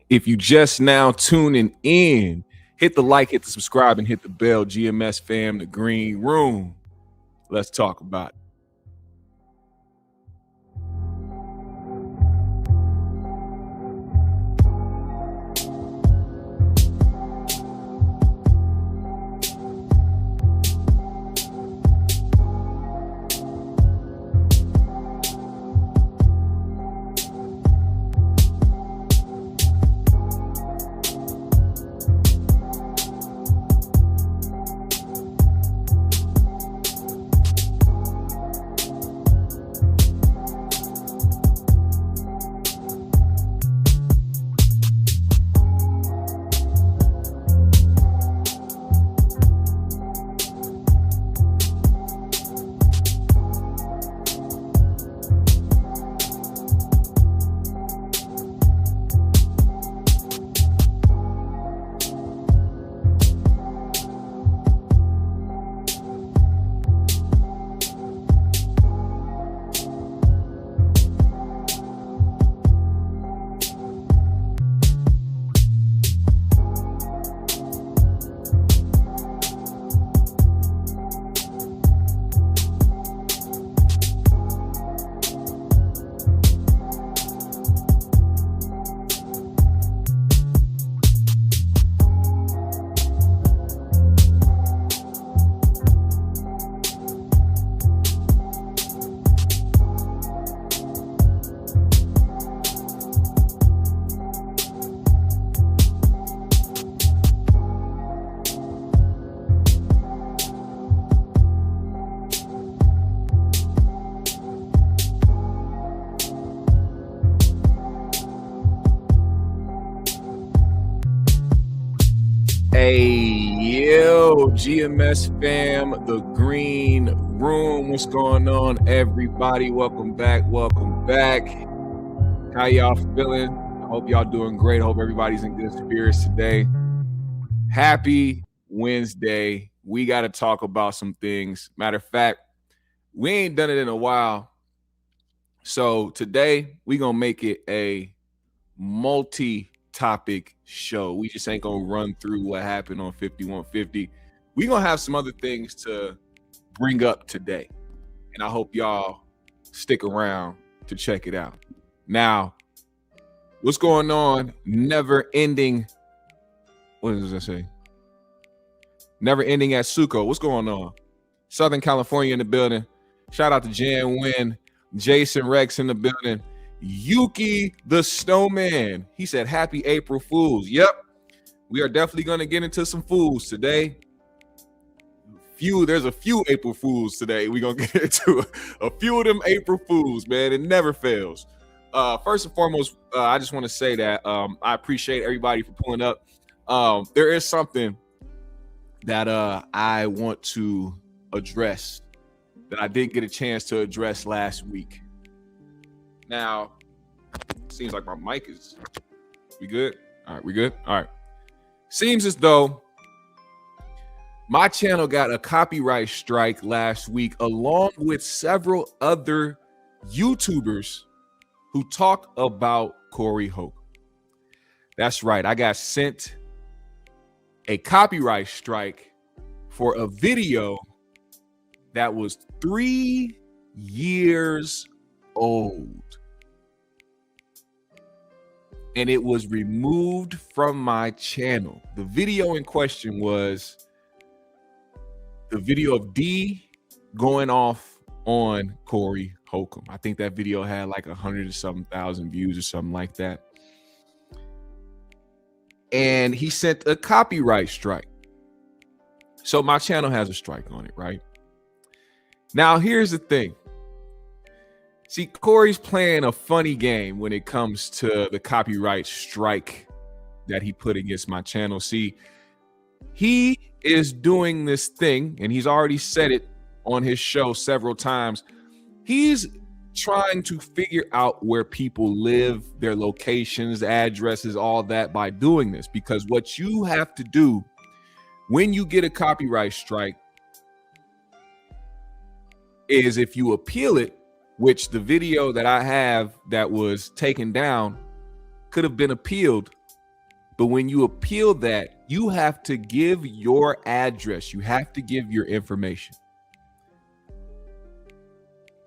If you just now tuning in, hit the like, hit the subscribe, and hit the bell. GMS fam, the green room. Let's talk about it. GMS fam, the green room. What's going on, everybody? Welcome back. How y'all feeling? I hope y'all doing great. I hope everybody's in good spirits today. Happy Wednesday. We got to talk about some things. Matter of fact, we ain't done it in a while. So today we gonna make it a multi-topic show. We just ain't gonna run through what happened on 5150. We're going to have some other things to bring up today. And I hope y'all stick around to check it out. Now, what's going on? Never ending. What does that say? Never ending at Suco. What's going on? Southern California in the building. Shout out to Jan Wynn, Jason Rex in the building. Yuki the Snowman. He said, happy April Fools. Yep. We are definitely going to get into some fools today. There's a few April Fools today. We're going to get into a few of them April Fools, man. It never fails. First and foremost, I just want to say that I appreciate everybody for pulling up. There is something that I want to address that I didn't get a chance to address last week. Now, it seems like my mic is... We good? All right, we good? All right. Seems as though my channel got a copyright strike last week, along with several other YouTubers who talk about Corey Holcomb. That's right. I got sent a copyright strike for a video that was 3 years old. And it was removed from my channel. The video in question was the video of D going off on Corey Holcomb. I think that video had like 100 or something thousand views or something like that. And he sent a copyright strike. So my channel has a strike on it, right? Now, here's the thing. See, Corey's playing a funny game when it comes to the copyright strike that he put against my channel. See, he is doing this thing, and he's already said it on his show several times. He's trying to figure out where people live, their locations, addresses, all that by doing this. Because what you have to do when you get a copyright strike is, if you appeal it, which the video that I have that was taken down could have been appealed But when you appeal that, you have to give your address. You have to give your information.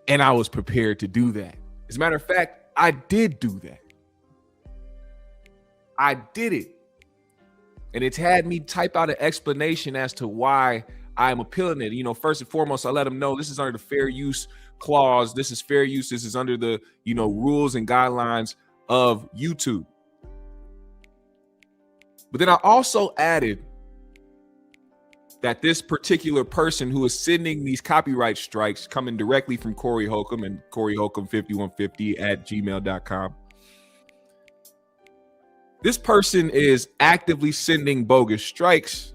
And I was prepared to do that. As a matter of fact, I did do that. I did it. And it's had me type out an explanation as to why I'm appealing it. You know, first and foremost, I let them know this is under the fair use clause. This is fair use. This is under the, you know, rules and guidelines of YouTube. But then I also added that this particular person who is sending these copyright strikes coming directly from Corey Holcomb and Corey Holcomb 5150@gmail.com. This person is actively sending bogus strikes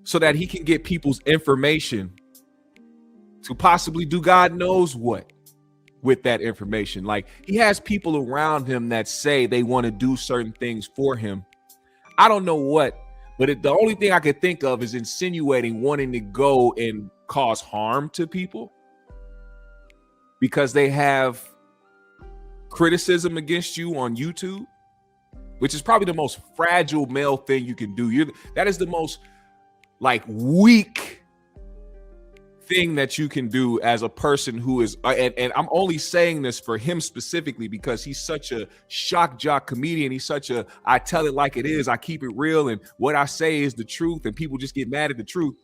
so that he can get people's information to possibly do God knows what with that information. Like, he has people around him that say they want to do certain things for him. I don't know what, but the only thing I could think of is insinuating wanting to go and cause harm to people because they have criticism against you on YouTube, which is probably the most fragile male thing you can do. That is the most like weak thing that you can do as a person who is, and I'm only saying this for him specifically because he's such a shock jock comedian. He's such a, I tell it like it is, I keep it real, and what I say is the truth, and people just get mad at the truth.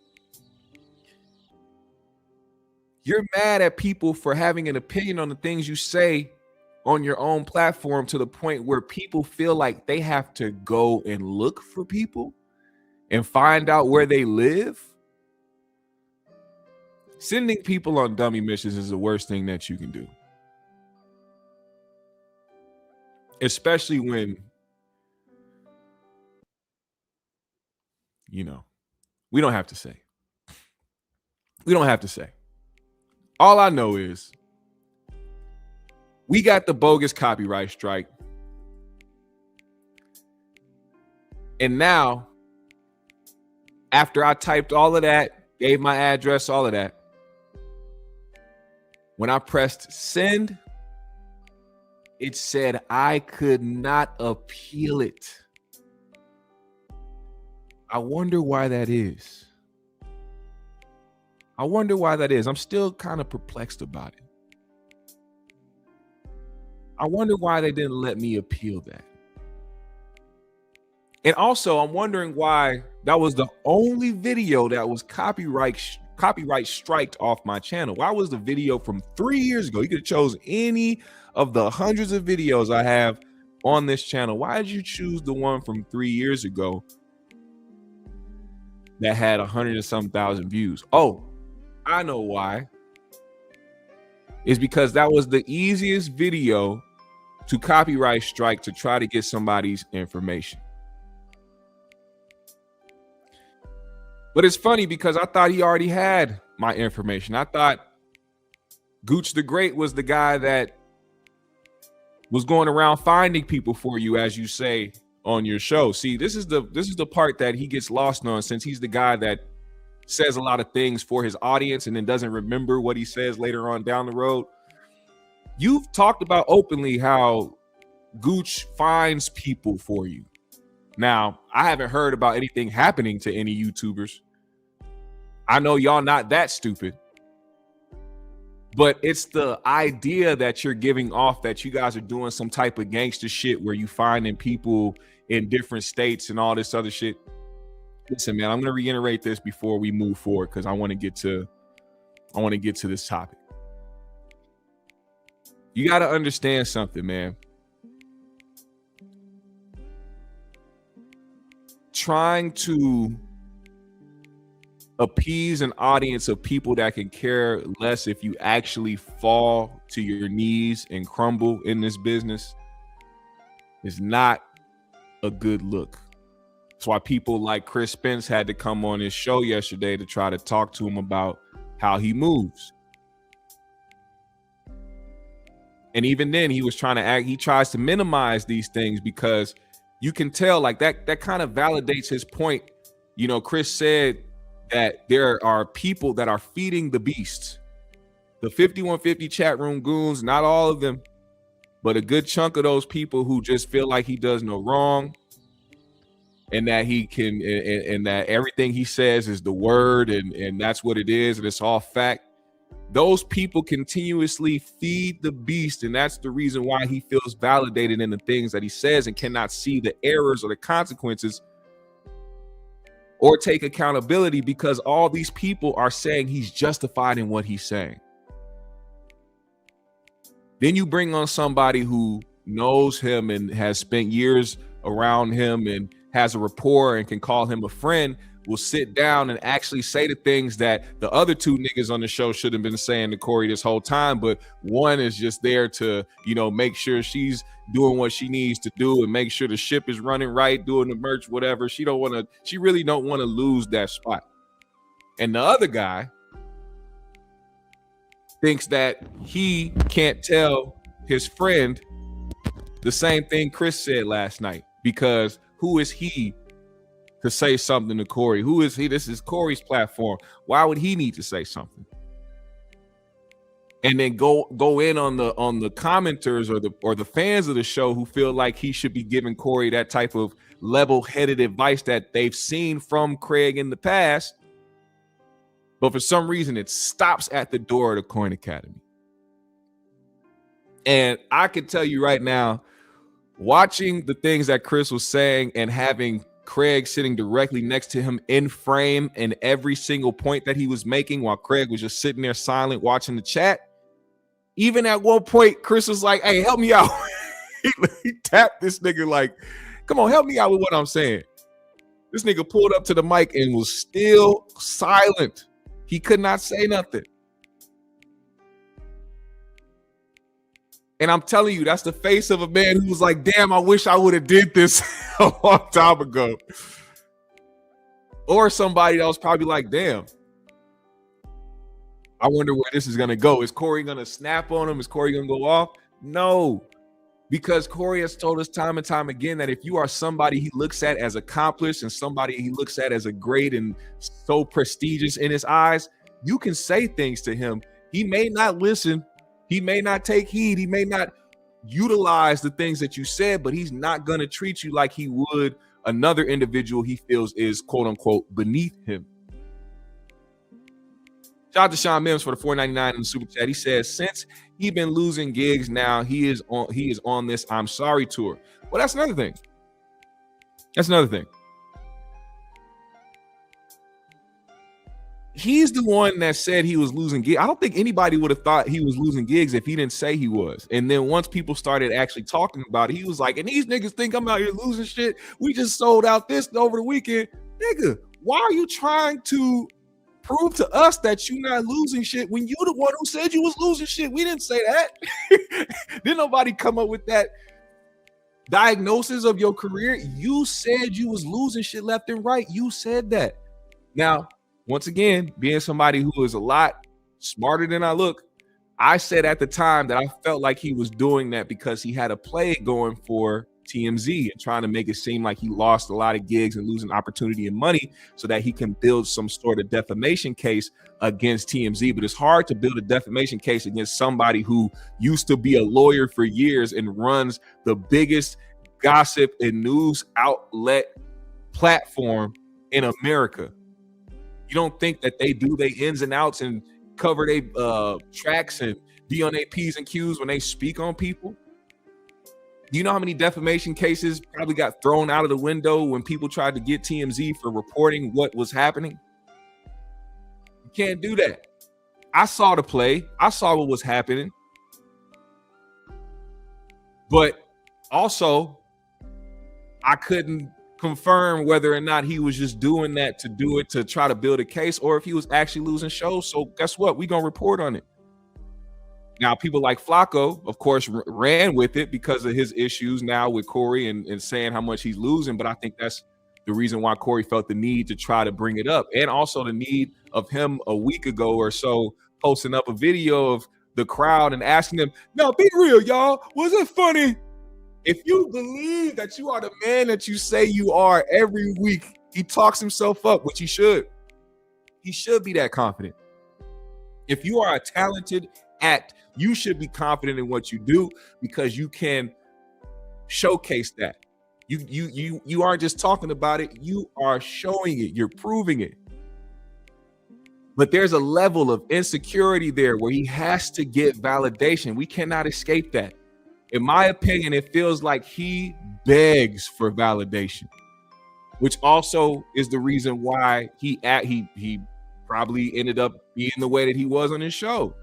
You're mad at people for having an opinion on the things you say on your own platform to the point where people feel like they have to go and look for people and find out where they live. Sending people on dummy missions is the worst thing that you can do. Especially when, you know, we don't have to say. We don't have to say. All I know is we got the bogus copyright strike. And now, after I typed all of that, gave my address, all of that, when I pressed send, it said I could not appeal it. I wonder why that is. I wonder why that is. I'm still kind of perplexed about it. I wonder why they didn't let me appeal that. And also, I'm wondering why that was the only video that was copyright striked off my channel. Why was the video from 3 years ago? You could have chosen any of the hundreds of videos I have on this channel. Why did you choose the one from 3 years ago that had 100 and some thousand views? Oh, I know why. It's because that was the easiest video to copyright strike to try to get somebody's information. But it's funny because I thought he already had my information. I thought Gooch the Great was the guy that was going around finding people for you, as you say on your show. See, this is the part that he gets lost on, since he's the guy that says a lot of things for his audience and then doesn't remember what he says later on down the road. You've talked about openly how Gooch finds people for you. Now, I haven't heard about anything happening to any YouTubers. I know y'all not that stupid, but it's the idea that you're giving off that you guys are doing some type of gangster shit where you finding people in different states and all this other shit. Listen, man, I'm going to reiterate this before we move forward because I want to get to this topic. You got to understand something, man. Trying to appease an audience of people that can care less if you actually fall to your knees and crumble in this business is not a good look. That's why people like Chris Spence had to come on his show yesterday to try to talk to him about how he moves. And even then, he was trying to act, he tries to minimize these things because you can tell like that kind of validates his point. You know, Chris said that there are people that are feeding the beast. The 5150 chat room goons, not all of them, but a good chunk of those people who just feel like he does no wrong and that he can and that everything he says is the word and that's what it is and it's all fact, those people continuously feed the beast, and that's the reason why he feels validated in the things that he says and cannot see the errors or the consequences or take accountability, because all these people are saying he's justified in what he's saying. Then you bring on somebody who knows him and has spent years around him and has a rapport and can call him a friend, will sit down and actually say the things that the other two niggas on the show should have been saying to Corey this whole time. But one is just there to, make sure she's doing what she needs to do and make sure the ship is running right, doing the merch, whatever. She really don't want to lose that spot. And the other guy thinks that he can't tell his friend the same thing Chris said last night, because who is he to say something to Corey? Who is he? This is Corey's platform. Why would he need to say something? And then go in on the commenters or the fans of the show who feel like he should be giving Corey that type of level-headed advice that they've seen from Craig in the past. But for some reason, it stops at the door of the Coin Academy. And I can tell you right now, watching the things that Chris was saying and having Craig sitting directly next to him in frame and every single point that he was making while Craig was just sitting there silent watching the chat. Even at one point, Chris was like, hey, help me out. he tapped this nigga like, come on, help me out with what I'm saying. This nigga pulled up to the mic and was still silent. He could not say nothing. And I'm telling you, that's the face of a man who was like, damn, I wish I would have did this a long time ago. Or somebody that was probably like, damn, I wonder where this is going to go. Is Corey going to snap on him? Is Corey going to go off? No, because Corey has told us time and time again that if you are somebody he looks at as accomplished and somebody he looks at as a great and so prestigious in his eyes, you can say things to him. He may not listen. He may not take heed. He may not utilize the things that you said, but he's not going to treat you like he would another individual he feels is quote unquote beneath him. Shout out to Sean Mims for the $4.99 in the super chat. He says, since he's been losing gigs now, he is on this I'm sorry tour. Well, that's another thing. He's the one that said he was losing gigs. I don't think anybody would have thought he was losing gigs if he didn't say he was. And then once people started actually talking about it, he was like, and these niggas think I'm out here losing shit. We just sold out this over the weekend. Nigga, why are you trying to prove to us that you're not losing shit when you the one who said you was losing shit? We didn't say that. Didn't nobody come up with that diagnosis of your career? You said you was losing shit left and right. You said that. Now, once again, being somebody who is a lot smarter than I look, I said at the time that I felt like he was doing that because he had a play going for TMZ and trying to make it seem like he lost a lot of gigs and losing opportunity and money so that he can build some sort of defamation case against TMZ. But it's hard to build a defamation case against somebody who used to be a lawyer for years and runs the biggest gossip and news outlet platform in America. You don't think that they do their ins and outs and cover their tracks and be on their P's and Q's when they speak on people? Do you know how many defamation cases probably got thrown out of the window when people tried to get TMZ for reporting what was happening? You can't do that. I saw the play. I saw what was happening. But also, I couldn't confirm whether or not he was just doing that to do it to try to build a case or if he was actually losing shows. So guess what? We're going to report on it. Now, people like Flacco, of course, ran with it because of his issues now with Corey and saying how much he's losing. But I think that's the reason why Corey felt the need to try to bring it up. And also the need of him a week ago or so posting up a video of the crowd and asking them, no, be real, y'all. Was it funny? If you believe that you are the man that you say you are every week, he talks himself up, which he should. He should be that confident. If you are a talented act You should be confident in what you do because you can showcase that. You aren't just talking about it, you are showing it, you're proving it. But there's a level of insecurity there where he has to get validation. We cannot escape that. In my opinion, it feels like he begs for validation, which also is the reason why he probably ended up being the way that he was on his show,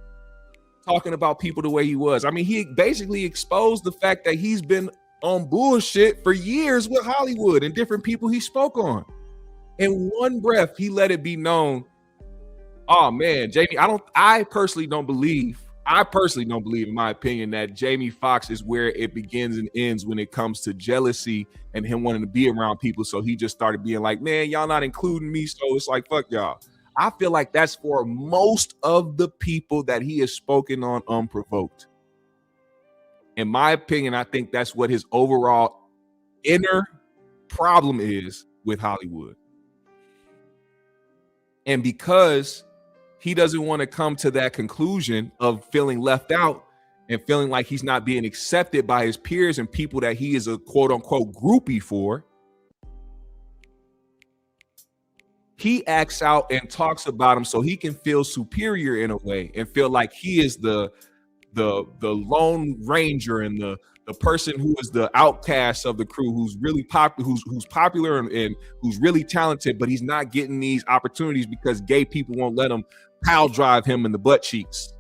talking about people the way he was. I mean, he basically exposed the fact that he's been on bullshit for years with Hollywood and different people he spoke on. In one breath, he let it be known, oh man, Jamie, I personally don't believe, in my opinion, that Jamie Foxx is where it begins and ends when it comes to jealousy and him wanting to be around people. So he just started being like, man, y'all not including me. So it's like, fuck y'all. I feel like that's for most of the people that he has spoken on unprovoked. In my opinion, I think that's what his overall inner problem is with Hollywood. And because he doesn't want to come to that conclusion of feeling left out and feeling like he's not being accepted by his peers and people that he is a quote unquote groupie for, he acts out and talks about him so he can feel superior in a way and feel like he is the lone ranger and the person who is the outcast of the crew, who's really popular, who's popular and who's really talented, but he's not getting these opportunities because gay people won't let him pile drive him in the butt cheeks.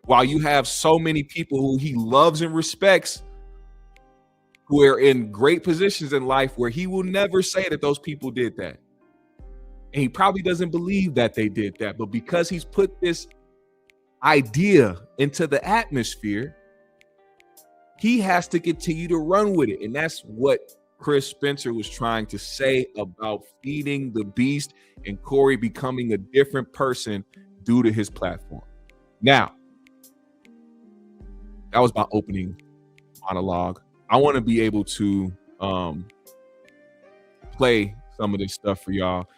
While you have so many people who he loves and respects who are in great positions in life where he will never say that those people did that. And he probably doesn't believe that they did that, but because he's put this idea into the atmosphere, he has to continue to run with it. And that's what Chris Spencer was trying to say about feeding the beast and Corey becoming a different person due to his platform. Now, that was my opening monologue. I want to be able to play some of this stuff for y'all.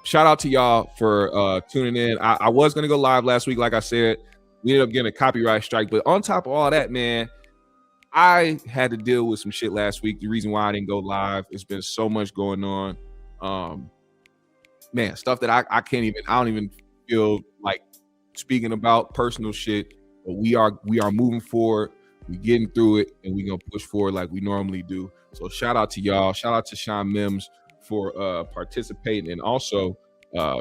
Shout out to y'all for tuning in. I was gonna go live last week, like I said. We ended up getting a copyright strike, but on top of all that, man, I had to deal with some shit last week. The reason why I didn't go live, it's been so much going on. Man, stuff that I don't even feel like speaking about, personal shit. But we are moving forward. We getting through it, and we gonna push forward like we normally do. So shout out to y'all. Shout out to Sean Mims for participating and also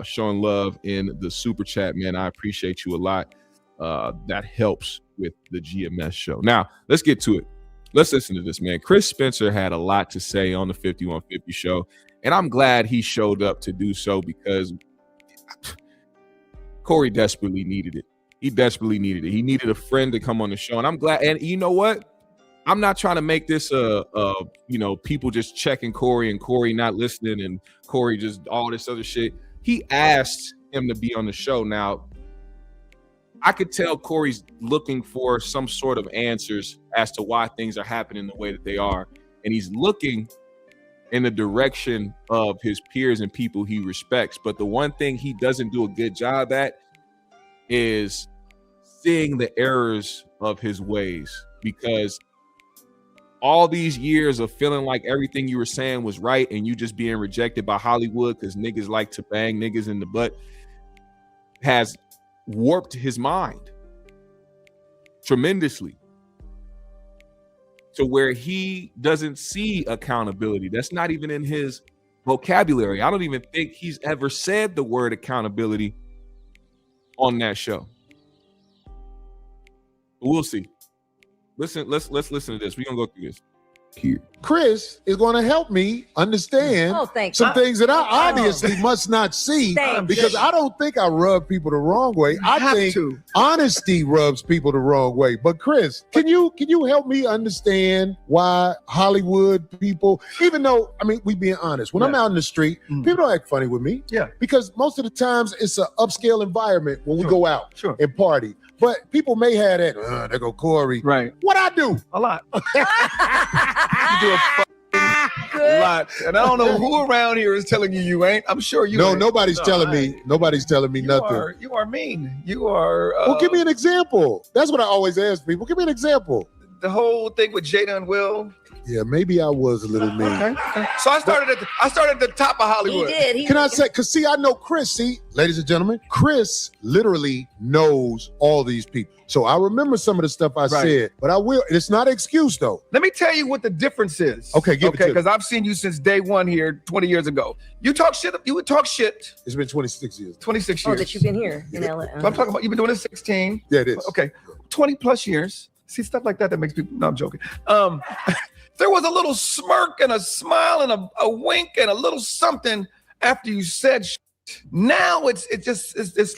showing love in the super chat, man. I appreciate you a lot. That helps with the GMS show. Now, let's get to it. Let's listen to this, man. Chris Spencer had a lot to say on the 5150 show, and I'm glad he showed up to do so because Corey desperately needed it. He desperately needed it. He needed a friend to come on the show, and I'm glad. And you know what? I'm not trying to make this people just checking Corey and Corey not listening and Corey just all this other shit. He asked him to be on the show. Now, I could tell Corey's looking for some sort of answers as to why things are happening the way that they are. And he's looking in the direction of his peers and people he respects. But the one thing he doesn't do a good job at is seeing the errors of his ways, because all these years of feeling like everything you were saying was right and you just being rejected by Hollywood because niggas like to bang niggas in the butt has warped his mind tremendously to where he doesn't see accountability. That's not even in his vocabulary. I don't even think he's ever said the word accountability on that show. But we'll see. Listen, let's listen to this. We're gonna go through this here. Chris is going to help me understand some things that I obviously must not see, because I don't think I rub people the wrong way. I think honesty rubs people the wrong way. But Chris, can you help me understand why Hollywood people, even though, I mean, we being honest, when I'm out in the street, people don't act funny with me. Yeah. Because most of the times it's an upscale environment when we go out and party. But people may have that, there go Corey. Right. What I do? A lot. You do a lot. And I don't know who around here is telling you ain't. I'm sure you ain't. Nobody's telling me. Nobody's telling me nothing. You are mean. You are. Well, give me an example. That's what I always ask people. Give me an example. The whole thing with Jaden Will. Yeah, maybe I was a little mean. Okay. So I started at the top of Hollywood. He did. Can I say, because see, I know Chris, ladies and gentlemen, Chris literally knows all these people. So I remember some of the stuff I said, but it's not an excuse though. Let me tell you what the difference is. Okay, give it to me. Because I've seen you since day one here 20 years ago. You would talk shit. It's been 26 years. 26 years. Oh, that you've been here in LA. So I'm talking about, you've been doing this 16. Yeah, it is. Okay, 20 plus years. See, stuff like that makes people, no, I'm joking. There was a little smirk and a smile and a wink and a little something after you said shit. Now it's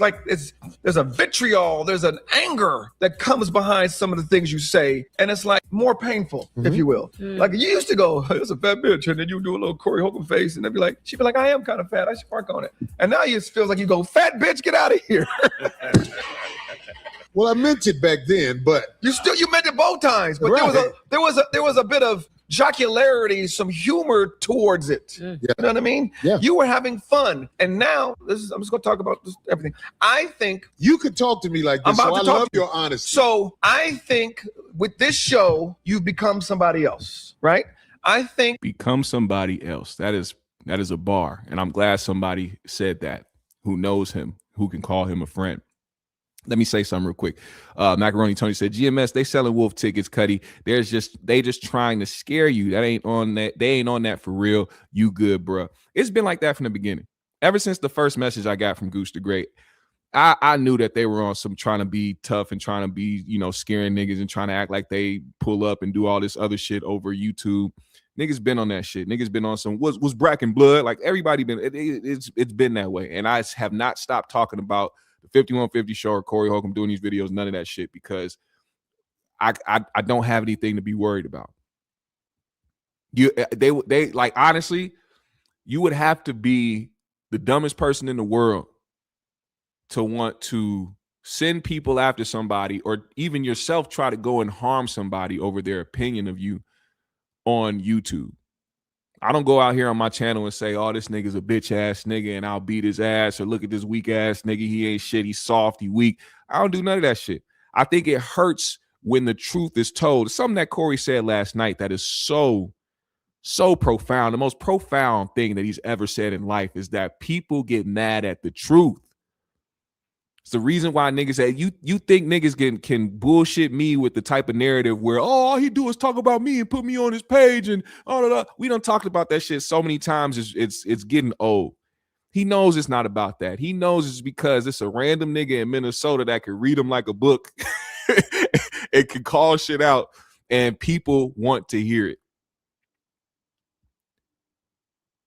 like there's a vitriol, there's an anger that comes behind some of the things you say, and it's like more painful, if you will. Like you used to go, "It's a fat bitch," and then you do a little Corey Holcomb face, and she'd be like, "I am kind of fat, I should work on it." And now it feels like you go, "Fat bitch, get out of here." Well, I meant it back then, but you meant it both times. But there was a bit of jocularity, some humor towards it. Yeah. You know what I mean? Yeah. You were having fun, and now I'm just going to talk about everything. I think you could talk to me like this. So I love your honesty. So I think with this show, you've become somebody else, right? I think become somebody else. That is a bar, and I'm glad somebody said that. Who knows him? Who can call him a friend? Let me say something real quick. Macaroni Tony said, GMS, they selling wolf tickets, Cuddy. They just trying to scare you. That ain't on that. They ain't on that for real. You good, bro. It's been like that from the beginning. Ever since the first message I got from Goose the Great, I knew that they were on some trying to be tough and trying to be, scaring niggas and trying to act like they pull up and do all this other shit over YouTube. Niggas been on that shit. Niggas been on some was Brack and Blood. Like everybody been, it's been that way. And I have not stopped talking about the 5150 show or Corey Holcomb doing these videos, none of that shit, because I don't have anything to be worried about. They like, honestly, you would have to be the dumbest person in the world to want to send people after somebody, or even yourself try to go and harm somebody over their opinion of you on YouTube. I don't go out here on my channel and say, "Oh, this nigga's a bitch ass nigga and I'll beat his ass," or "Look at this weak ass nigga, he ain't shit, he's soft, he weak." I don't do none of that shit. I think it hurts when the truth is told. Something that Corey said last night that is so profound. The most profound thing that he's ever said in life is that people get mad at the truth. It's the reason why niggas say, you think niggas can bullshit me with the type of narrative where, oh, all he do is talk about me and put me on his page and all of that. We done talked about that shit so many times, it's getting old. He knows it's not about that. He knows it's because it's a random nigga in Minnesota that can read him like a book and can call shit out, and people want to hear it.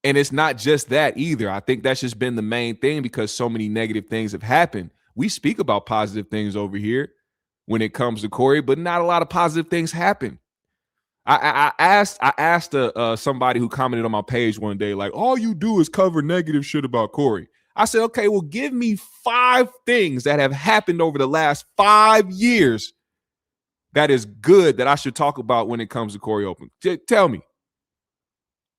And it's not just that either. I think that's just been the main thing because so many negative things have happened. We speak about positive things over here when it comes to Corey, but not a lot of positive things happen. I asked somebody who commented on my page one day, like, all you do is cover negative shit about Corey. I said, okay, well, give me 5 things that have happened over the last 5 years that is good that I should talk about when it comes to Corey Holcomb. Tell me.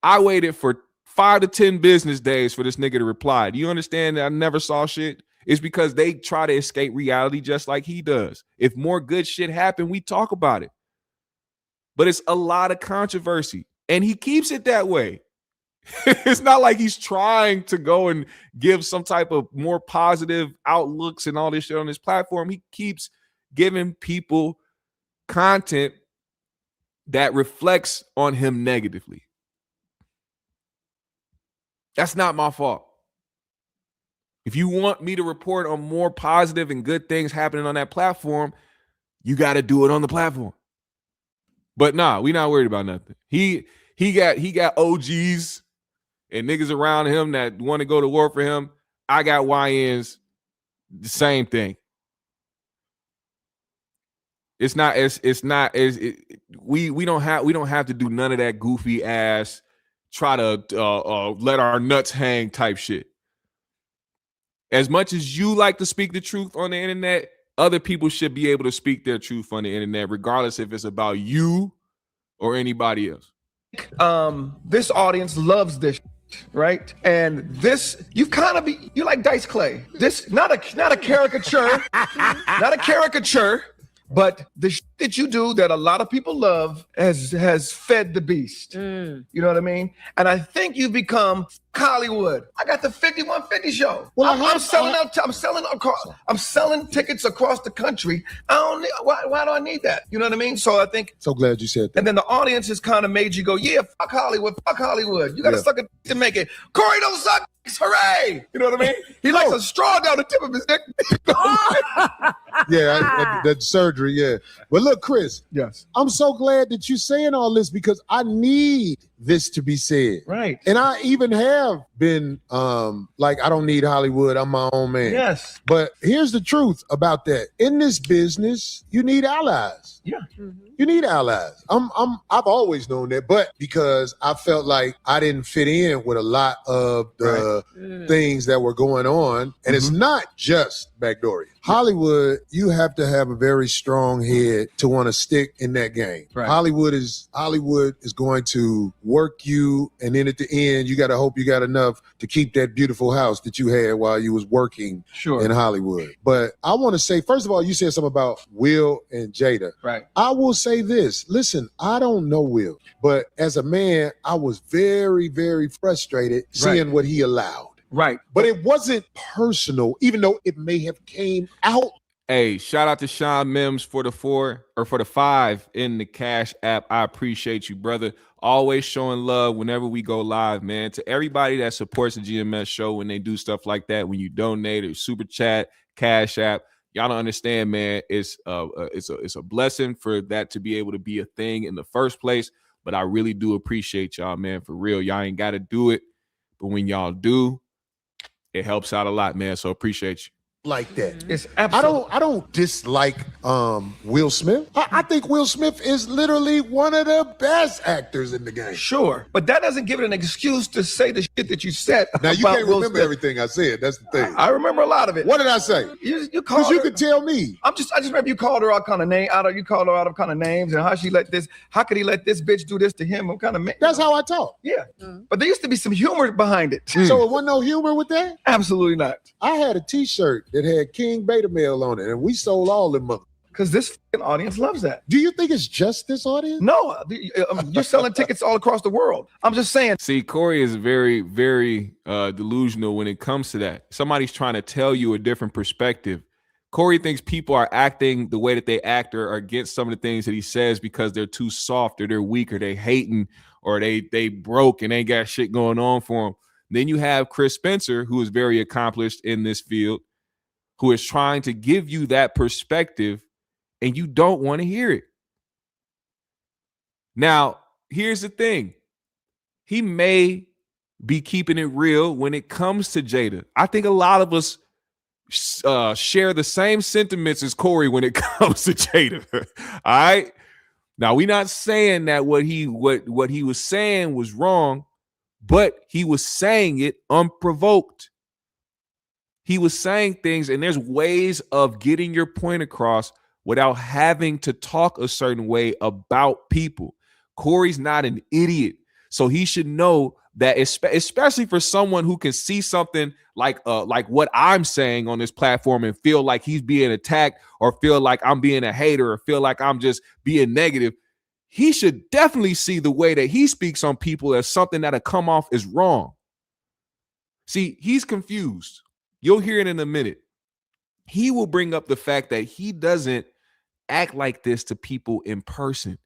I waited for 5 to 10 business days for this nigga to reply. Do you understand that I never saw shit? It's because they try to escape reality just like he does. If more good shit happen, we talk about it. But it's a lot of controversy, and he keeps it that way. It's not like he's trying to go and give some type of more positive outlooks and all this shit on his platform. He keeps giving people content that reflects on him negatively. That's not my fault. If you want me to report on more positive and good things happening on that platform, you got to do it on the platform. But nah, we not worried about nothing. He got OGs and niggas around him that want to go to war for him. I got YNs, the same thing. We don't have to do none of that goofy ass try to let our nuts hang type shit. As much as you like to speak the truth on the internet, other people should be able to speak their truth on the internet, regardless if it's about you or anybody else. this audience loves this, right? And this, you like Dice Clay. This, not a caricature, not a caricature, but the shit that you do that a lot of people love has fed the beast. You know what I mean? And I think you've become Hollywood. I got the 5150 show. Well, I'm selling tickets across the country. Why do I need that? You know what I mean? So I think. So glad you said that. And then the audience has kind of made you go, yeah, fuck Hollywood, fuck Hollywood. You got to suck a dick to make it. Corey don't suck. Hooray! You know what I mean? He likes a straw down the tip of his neck. That surgery, yeah. But look, Chris. Yes. I'm so glad that you're saying all this because I need this to be said. Right. And I even have been like, I don't need Hollywood. I'm my own man. Yes. But here's the truth about that. In this business, you need allies. Yeah. You need allies. I've always known that, but because I felt like I didn't fit in with a lot of the things that were going on, and it's not just Backdooria. Hollywood, you have to have a very strong head to want to stick in that game. Right. Hollywood is going to work you, and then at the end, you got to hope you got enough to keep that beautiful house that you had while you was working in Hollywood. But I want to say, first of all, you said something about Will and Jada. Right. I will say this. Listen, I don't know Will, but as a man, I was very, very frustrated seeing what he allowed. Right. But it wasn't personal, even though it may have came out. Hey, shout out to Sean Mims for the 5 in the Cash App. I appreciate you, brother. Always showing love whenever we go live, man. To everybody that supports the GMS show when they do stuff like that, when you donate or super chat, Cash App, y'all don't understand, man. It's a blessing for that to be able to be a thing in the first place. But I really do appreciate y'all, man. For real, y'all ain't got to do it, but when y'all do, it helps out a lot, man. So appreciate you. Like that. It's absolutely. I don't dislike Will Smith. I think Will Smith is literally one of the best actors in the game. Sure, but that doesn't give it an excuse to say the shit that you said. Now you can't remember everything I said. That's the thing. I remember a lot of it. What did I say? You called. Because you could tell me. I just remember you called her out kind of name. You called her out of kind of names and how she let this. How could he let this bitch do this to him? What kind of man? That's how I talk. Yeah, but there used to be some humor behind it. So it wasn't no humor with that? Absolutely not. I had a T-shirt that had King Beta Male on it, and we sold all them mother. Because this audience loves that. Do you think it's just this audience? No, you're selling tickets all across the world. I'm just saying. See, Corey is very, very delusional when it comes to that. Somebody's trying to tell you a different perspective. Corey thinks people are acting the way that they act or are against some of the things that he says because they're too soft or they're weak or they hating or they broke and ain't got shit going on for them. Then you have Chris Spencer, who is very accomplished in this field, who is trying to give you that perspective, and you don't want to hear it. Now, here's the thing. He may be keeping it real when it comes to Jada. I think a lot of us share the same sentiments as Corey when it comes to Jada. All right? Now, we're not saying that what he was saying was wrong, but he was saying it unprovoked. He was saying things, and there's ways of getting your point across without having to talk a certain way about people. Corey's not an idiot, so he should know that, especially for someone who can see something like what I'm saying on this platform and feel like he's being attacked or feel like I'm being a hater or feel like I'm just being negative. He should definitely see the way that he speaks on people as something that'll come off as wrong. See, he's confused. You'll hear it in a minute. He will bring up the fact that he doesn't act like this to people in person.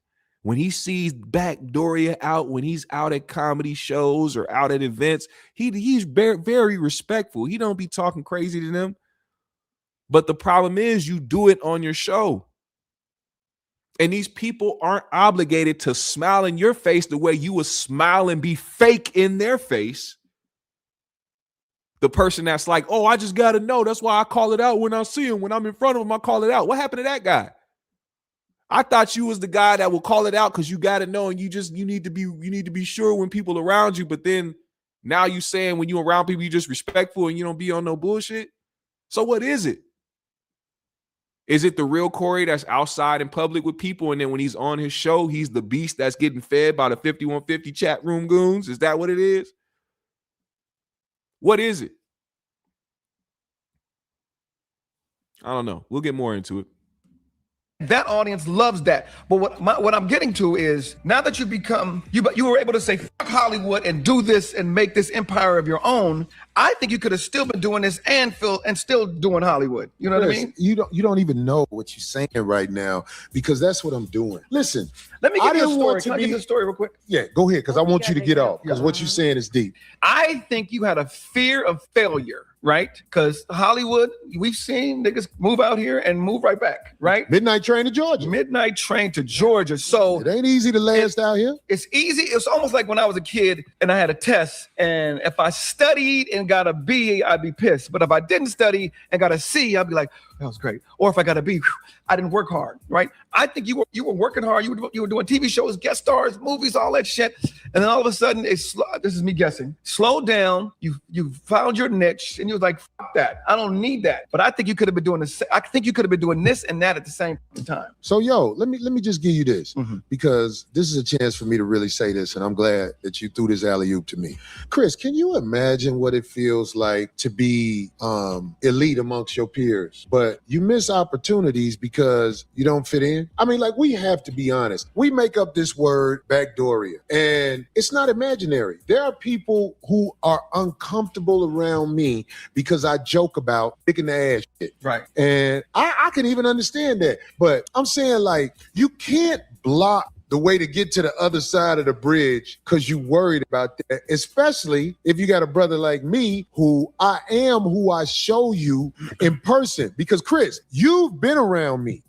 When he sees Backdooria out, when he's out at comedy shows or out at events, he's very, very respectful. He don't be talking crazy to them. But the problem is you do it on your show. And these people aren't obligated to smile in your face the way you would smile and be fake in their face. The person that's like, oh, I just got to know. That's why I call it out when I see him. When I'm in front of him, I call it out. What happened to that guy? I thought you was the guy that will call it out because you got to know and you need to be sure when people around you. But then now you saying when you around people, you just respectful and you don't be on no bullshit. So what is it? Is it the real Corey that's outside in public with people, and then when he's on his show, he's the beast that's getting fed by the 5150 chat room goons? Is that what it is? What is it? I don't know. We'll get more into it. That audience loves that. But what I'm getting to is, now that you were able to say fuck Hollywood and do this and make this empire of your own, I think you could have still been doing this and still doing Hollywood. You know what I mean? You don't even know what you're saying right now, because that's what I'm doing. Listen, let me give you a story. Can I give you a story real quick? Yeah, go ahead, because I want you to get off, because what you're saying is deep. I think you had a fear of failure, right? Because Hollywood, we've seen niggas move out here and move right back, right? Midnight train to Georgia. Midnight train to Georgia. So it ain't easy to last out here. It's easy. It's almost like when I was a kid and I had a test, and if I studied and got a B, I'd be pissed. But if I didn't study and got a C, I'd be like, that was great. Or if I got a B, I didn't work hard, right? I think you were working hard. You were doing TV shows, guest stars, movies, all that shit. And then all of a sudden, this is me guessing, slowed down. You found your niche, and you was like, fuck that. I don't need that. But I think you could have been doing this. I think you could have been doing this and that at the same time. So, let me just give you this, because this is a chance for me to really say this, and I'm glad that you threw this alley-oop to me. Chris, can you imagine what it feels like to be elite amongst your peers, but you miss opportunities because you don't fit in? I mean, like, we have to be honest. We make up this word backdooria, and it's not imaginary. There are people who are uncomfortable around me because I joke about picking the ass shit. Right. And I can even understand that. But I'm saying, like, you can't block the way to get to the other side of the bridge because you worried about that, especially if you got a brother like me who I am who I show you in person. Because, Chris, you've been around me.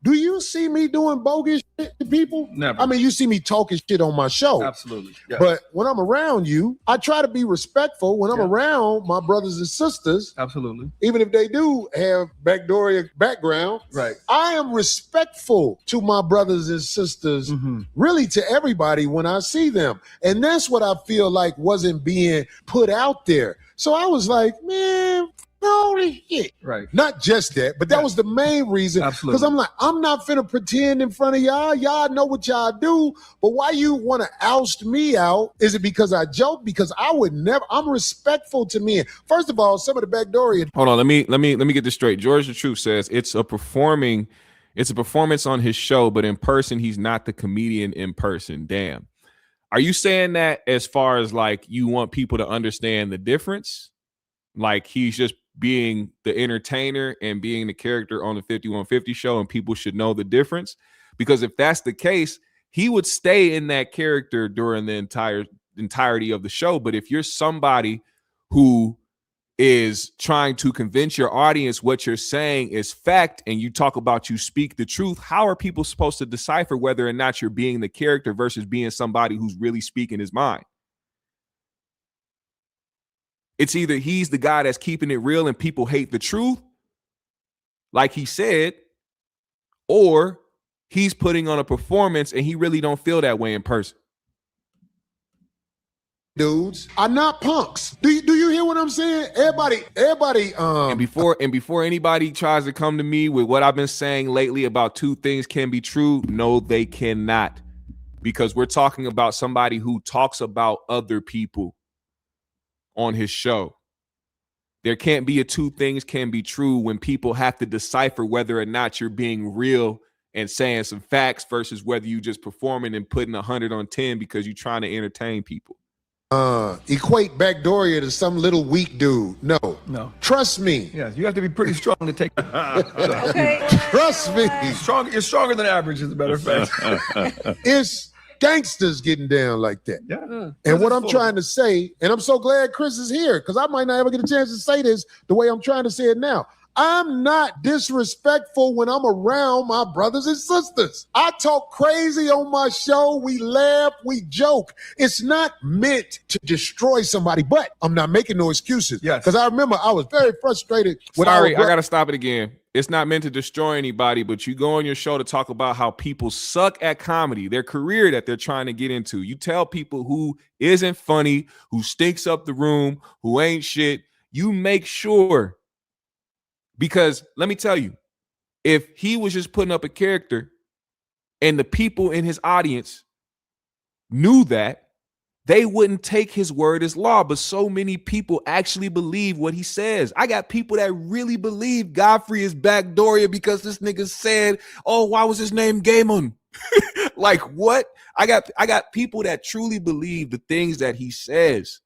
Do you see me doing bogus shit to people? Never. I mean, you see me talking shit on my show. Absolutely. Yes. But when I'm around you, I try to be respectful when I'm around my brothers and sisters. Absolutely. Even if they do have backdooria background. Right. I am respectful to my brothers and sisters, really to everybody when I see them. And that's what I feel like wasn't being put out there. So I was like, man, holy shit. Right. Not just that, but that was the main reason. Absolutely. Because I'm like, I'm not finna pretend in front of y'all. Y'all know what y'all do. But why you want to oust me out? Is it because I joke? Because I would never. I'm respectful to men. First of all, some of the backdooria. Hold on, let me get this straight. George the Truth says it's a performance on his show, but in person, he's not the comedian in person. Damn. Are you saying that as far as like you want people to understand the difference? Like he's just being the entertainer and being the character on the 5150 show, and people should know the difference? Because if that's the case, he would stay in that character during the entirety of the show. But if you're somebody who is trying to convince your audience what you're saying is fact, and you talk about you speak the truth, how are people supposed to decipher whether or not you're being the character versus being somebody who's really speaking his mind? It's either he's the guy that's keeping it real and people hate the truth, like he said, or he's putting on a performance and he really don't feel that way in person. Dudes are not punks. Do you hear what I'm saying? Everybody. And before anybody tries to come to me with what I've been saying lately about two things can be true, no, they cannot. Because we're talking about somebody who talks about other people on his show. There can't be a two things can be true when people have to decipher whether or not you're being real and saying some facts versus whether you just performing and putting 100 on 10 because you're trying to entertain people. Equate backdooria to some little weak dude. No. Trust me. Yes, you have to be pretty strong to take it. Okay. Trust me. You're stronger than average, as a matter of fact. It's gangsters getting down like that. Yeah. And what I'm trying to say, and I'm so glad Chris is here, because I might not ever get a chance to say this the way I'm trying to say it now. I'm not disrespectful when I'm around my brothers and sisters. I talk crazy on my show. We laugh, we joke. It's not meant to destroy somebody, but I'm not making no excuses. Yes. Because I remember I was very frustrated. Sorry, I got to stop it again. It's not meant to destroy anybody, but you go on your show to talk about how people suck at comedy, their career that they're trying to get into. You tell people who isn't funny, who stinks up the room, who ain't shit. You make sure. Because let me tell you, If he was just putting up a character and the people in his audience knew that, they wouldn't take his word as law. But so many people actually believe what he says. I got people that really believe Godfrey is backdooria because this nigga said, oh, why was his name Gaiman? Like, what? I got people that truly believe the things that he says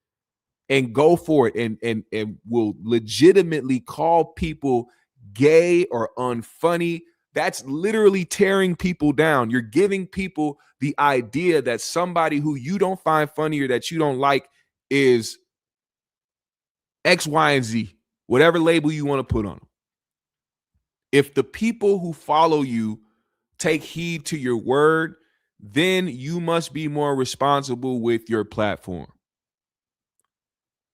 and go for it and will legitimately call people gay or unfunny. That's literally tearing people down. You're giving people the idea that somebody who you don't find funny or that you don't like is X, Y, and Z, whatever label you want to put on them. If the people who follow you take heed to your word, then you must be more responsible with your platform.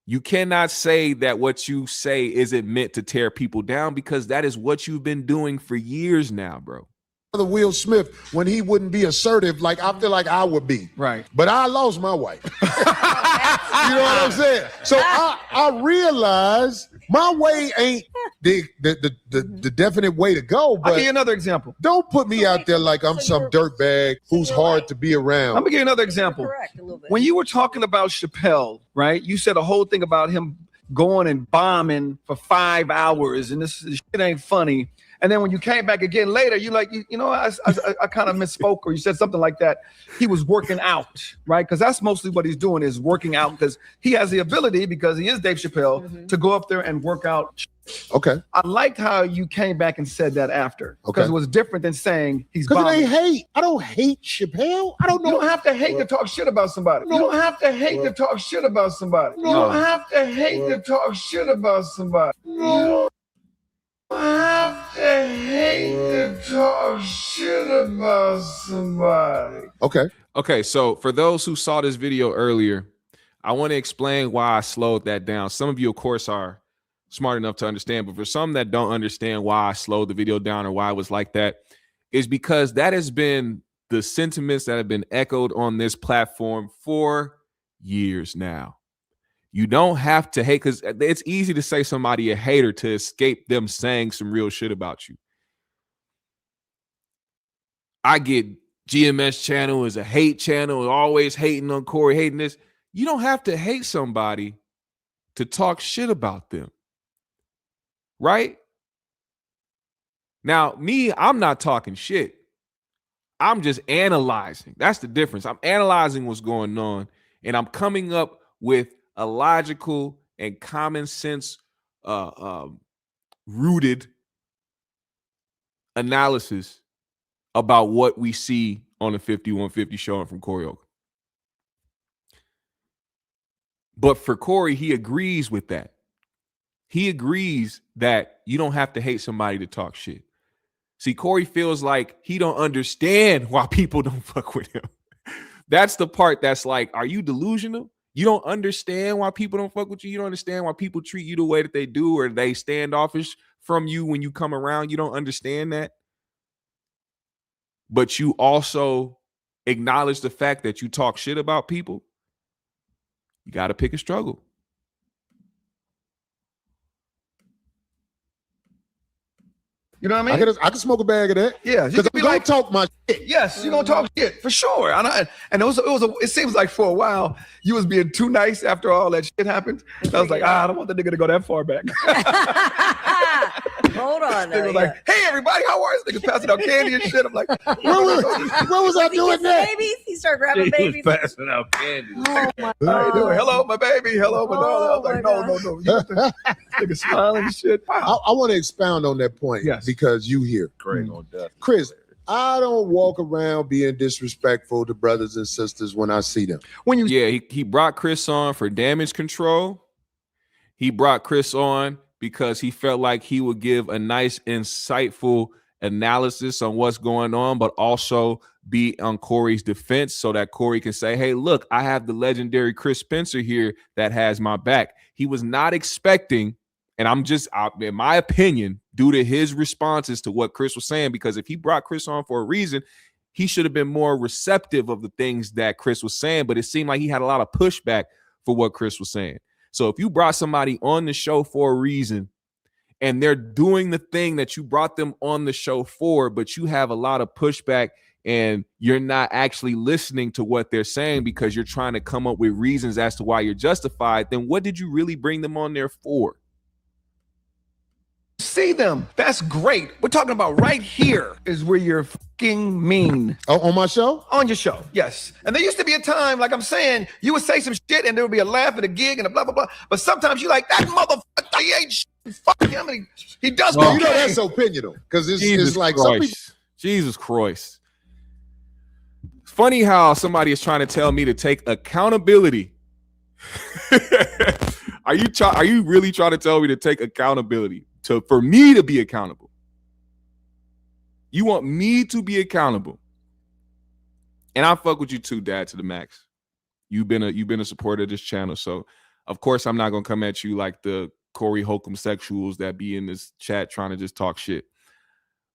You cannot say that what you say isn't meant to tear people down, because that is what you've been doing for years now, bro. Will Smith, when he wouldn't be assertive like I feel like I would be. Right. But I lost my wife. You know what I'm saying? So I realized my way ain't the definite way to go. But I'll give you another example. Don't put me out there like I'm some dirtbag who's hard to be around. I'm gonna give you another example. When you were talking about Chappelle, right? You said a whole thing about him going and bombing for 5 hours and this shit ain't funny. And then when you came back again later, you like, you know, I kind of misspoke, or you said something like that. He was working out, right? Because that's mostly what he's doing, is working out, because he has the ability, because he is Dave Chappelle, to go up there and work out. Okay. I liked how you came back and said that after, because it was different than saying he's bombing. Because they hate. I don't hate Chappelle. I don't know. You don't have to hate to talk shit about somebody. You don't have to hate to talk shit about somebody. You don't have to hate to talk shit about somebody. I have to hate to talk shit about somebody. Okay, so for those who saw this video earlier, I want to explain why I slowed that down. Some of you, of course, are smart enough to understand, but for some that don't understand why I slowed the video down or why it was like that, is because that has been the sentiments that have been echoed on this platform for years now. You don't have to hate, because it's easy to say somebody a hater to escape them saying some real shit about you. I get GMS channel is a hate channel, always hating on Corey, hating this. You don't have to hate somebody to talk shit about them, right? Now, me, I'm not talking shit. I'm just analyzing. That's the difference. I'm analyzing what's going on, and I'm coming up with a logical and common sense rooted analysis about what we see on the 5150 showing from Corey Holcomb. But for Corey, he agrees with that. He agrees that you don't have to hate somebody to talk shit. See, Corey feels like he don't understand why people don't fuck with him. That's the part that's like, are you delusional? You don't understand why people don't fuck with you. You don't understand why people treat you the way that they do, or they standoffish from you when you come around. You don't understand that. But you also acknowledge the fact that you talk shit about people. You got to pick a struggle. You know what I mean? I can smoke a bag of that. Yeah, because I'm gonna talk my shit. Yes, you're gonna talk shit for sure. And it seems like for a while you was being too nice after all that shit happened. And I was like, I don't want the nigga to go that far back. Hold on. They were like, hey everybody, how are you? Niggas passing out candy and shit. I'm like, where was I doing that? Babies? He started grabbing babies. Passing out candy. Oh my how you doing? God. Hello, my baby. Hello, my darling. I was like, no. You nigga smiling and shit. I want to expound on that point. Yes. Because you here. Craig on death. Chris, I don't walk around being disrespectful to brothers and sisters when I see them. He brought Chris on for damage control. He brought Chris on because he felt like he would give a nice, insightful analysis on what's going on, but also be on Corey's defense so that Corey can say, hey, look, I have the legendary Chris Spencer here that has my back. He was not expecting, and I'm just, in my opinion, due to his responses to what Chris was saying, because if he brought Chris on for a reason, he should have been more receptive of the things that Chris was saying, but it seemed like he had a lot of pushback for what Chris was saying. So if you brought somebody on the show for a reason and they're doing the thing that you brought them on the show for, but you have a lot of pushback and you're not actually listening to what they're saying because you're trying to come up with reasons as to why you're justified, then what did you really bring them on there for? See them. That's great. We're talking about right here is where you're fucking mean. Oh, on my show? On your show, yes. And there used to be a time, like I'm saying, you would say some shit and there would be a laugh at a gig and a blah, blah, blah. But sometimes you like, that motherfucker, he ain't shit. Fuck him. And he does well, you know, that's opinionatal. Because it's like Christ. some people. Jesus Christ. It's funny how somebody is trying to tell me to take accountability. Are you really trying to tell me to take accountability? For me to be accountable. You want me to be accountable. And I fuck with you too, Dad, to the max. You've been a supporter of this channel. So of course I'm not gonna come at you like the Corey Holcomb sexuals that be in this chat trying to just talk shit.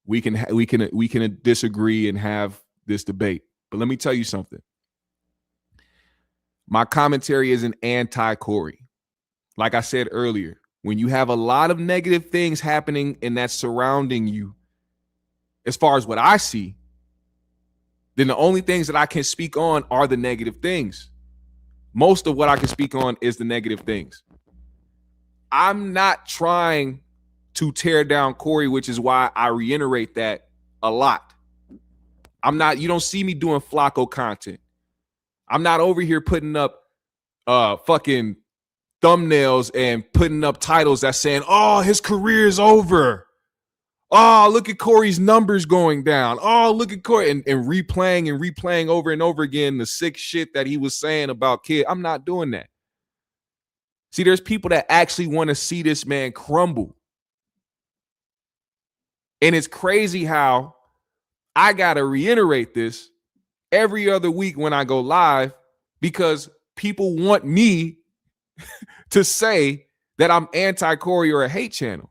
We can disagree and have this debate. But let me tell you something. My commentary isn't anti-Corey. Like I said earlier, when you have a lot of negative things happening and that's surrounding you, as far as what I see, then the only things that I can speak on are the negative things. Most of what I can speak on is the negative things. I'm not trying to tear down Corey, which is why I reiterate that a lot. You don't see me doing Flacco content. I'm not over here putting up fucking thumbnails and putting up titles that's saying, oh, his career is over. Oh, look at Corey's numbers going down. Oh, look at Corey and replaying over and over again the sick shit that he was saying about kid. I'm not doing that. See, there's people that actually want to see this man crumble. And it's crazy how I got to reiterate this every other week when I go live because people want me to say that I'm anti-Corey or a hate channel.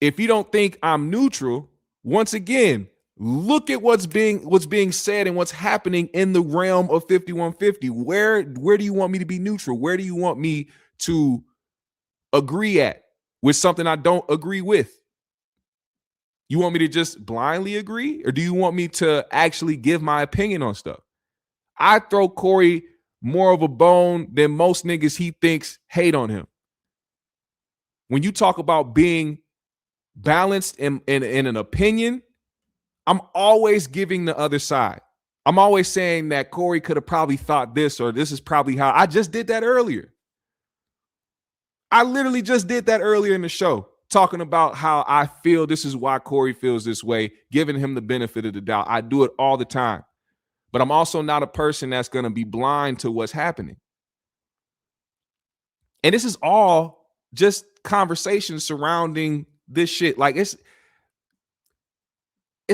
If you don't think I'm neutral, once again, look at what's being said and what's happening in the realm of 5150. Where do you want me to be neutral? Where do you want me to agree at with something I don't agree with? You want me to just blindly agree, or do you want me to actually give my opinion on stuff? I throw Corey more of a bone than most niggas he thinks hate on him. When you talk about being balanced in an opinion, I'm always giving the other side. I'm always saying that Corey could have probably thought this, or this is probably how. I just did that earlier. I literally just did that earlier in the show, talking about how I feel this is why Corey feels this way, giving him the benefit of the doubt. I do it all the time. But I'm also not a person that's going to be blind to what's happening. And this is all just conversations surrounding this shit. Like it's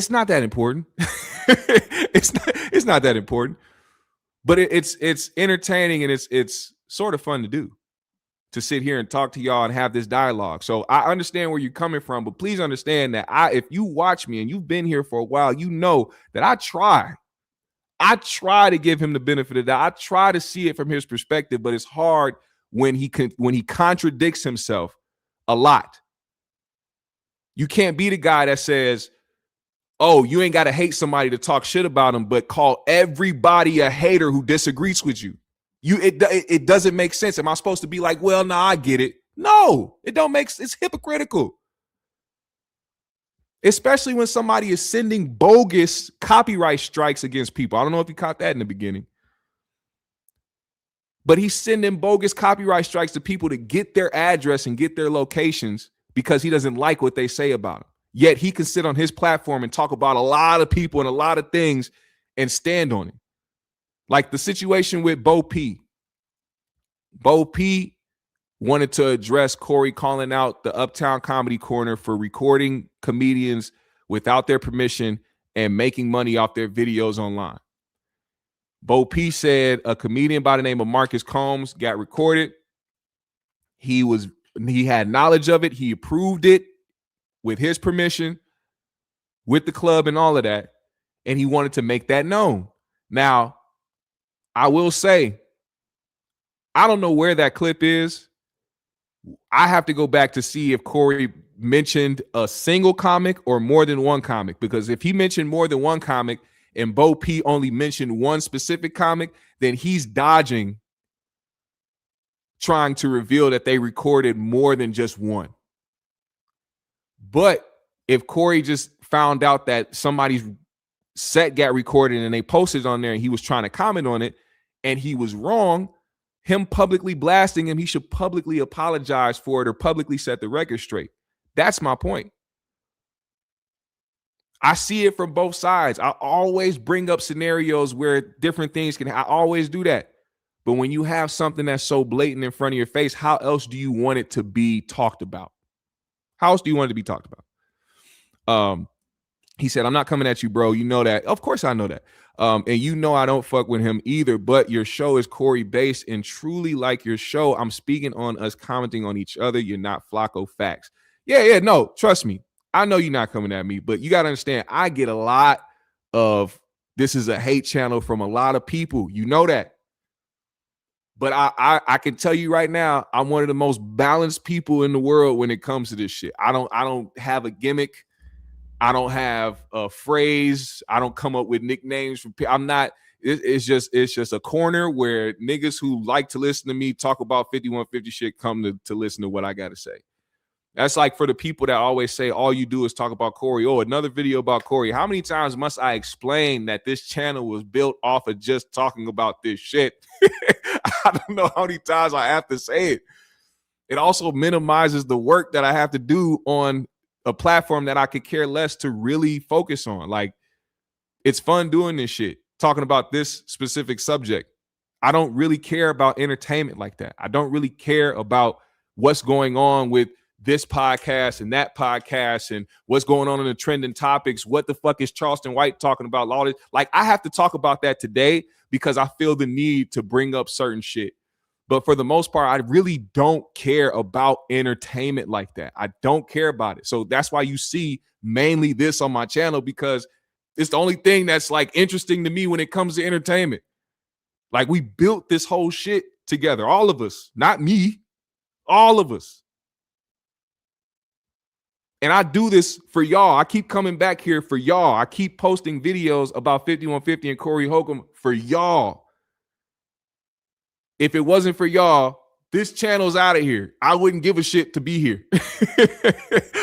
not that important. it's not that important. But it's entertaining and it's sort of fun to do, to sit here and talk to y'all and have this dialogue. So I understand where you're coming from, but please understand that if you watch me and you've been here for a while, you know that I try to give him the benefit of that. I try to see it from his perspective, but it's hard when he contradicts himself a lot. You can't be the guy that says, oh, you ain't got to hate somebody to talk shit about them, but call everybody a hater who disagrees with you. It doesn't make sense. Am I supposed to be like, well, no, I get it? No, it don't make sense. It's hypocritical. Especially when somebody is sending bogus copyright strikes against people. I don't know if you caught that in the beginning. But he's sending bogus copyright strikes to people to get their address and get their locations because he doesn't like what they say about him. Yet he can sit on his platform and talk about a lot of people and a lot of things and stand on it. Like the situation with Bo P. Bo P wanted to address Corey calling out the Uptown Comedy Corner for recording comedians without their permission and making money off their videos online. Bo P said a comedian by the name of Marcus Combs got recorded. He had knowledge of it. He approved it with his permission, with the club and all of that. And he wanted to make that known. Now, I will say, I don't know where that clip is, I have to go back to see if Corey mentioned a single comic or more than one comic, because if he mentioned more than one comic and Bo P only mentioned one specific comic, then he's dodging trying to reveal that they recorded more than just one. But if Corey just found out that somebody's set got recorded and they posted on there and he was trying to comment on it and he was wrong, him publicly blasting him, he should publicly apologize for it or publicly set the record straight. That's my point. I see it from both sides. I always bring up scenarios where different things I always do that. But when you have something that's so blatant in front of your face, how else do you want it to be talked about? How else do you want it to be talked about? He said, I'm not coming at you, bro. You know that. Of course I know that. And you know I don't fuck with him either, but your show is Corey based and truly like your show. I'm speaking on us commenting on each other. You're not Flacco facts. Yeah, no, trust me. I know you're not coming at me, but you got to understand, I get a lot of this is a hate channel from a lot of people. You know that. But I can tell you right now, I'm one of the most balanced people in the world when it comes to this shit. I don't have a gimmick. I don't have a phrase. I don't come up with nicknames from people. I'm not. It's just a corner where niggas who like to listen to me talk about 5150 shit come to listen to what I got to say. That's like for the people that always say all you do is talk about Corey. Oh, another video about Corey. How many times must I explain that this channel was built off of just talking about this shit? I don't know how many times I have to say it. It also minimizes the work that I have to do on a platform that I could care less to really focus on. Like, it's fun doing this shit, talking about this specific subject. I don't really care about entertainment like that. I don't really care about what's going on with this podcast and that podcast and what's going on in the trending topics. What the fuck is Charleston White talking about? All this. Like, I have to talk about that today because I feel the need to bring up certain shit. But for the most part, I really don't care about entertainment like that. I don't care about it. So that's why you see mainly this on my channel, because it's the only thing that's like interesting to me when it comes to entertainment. Like, we built this whole shit together, all of us, not me, all of us. And I do this for y'all. I keep coming back here for y'all. I keep posting videos about 5150 and Corey Holcomb for y'all. If it wasn't for y'all, this channel's out of here. I wouldn't give a shit to be here.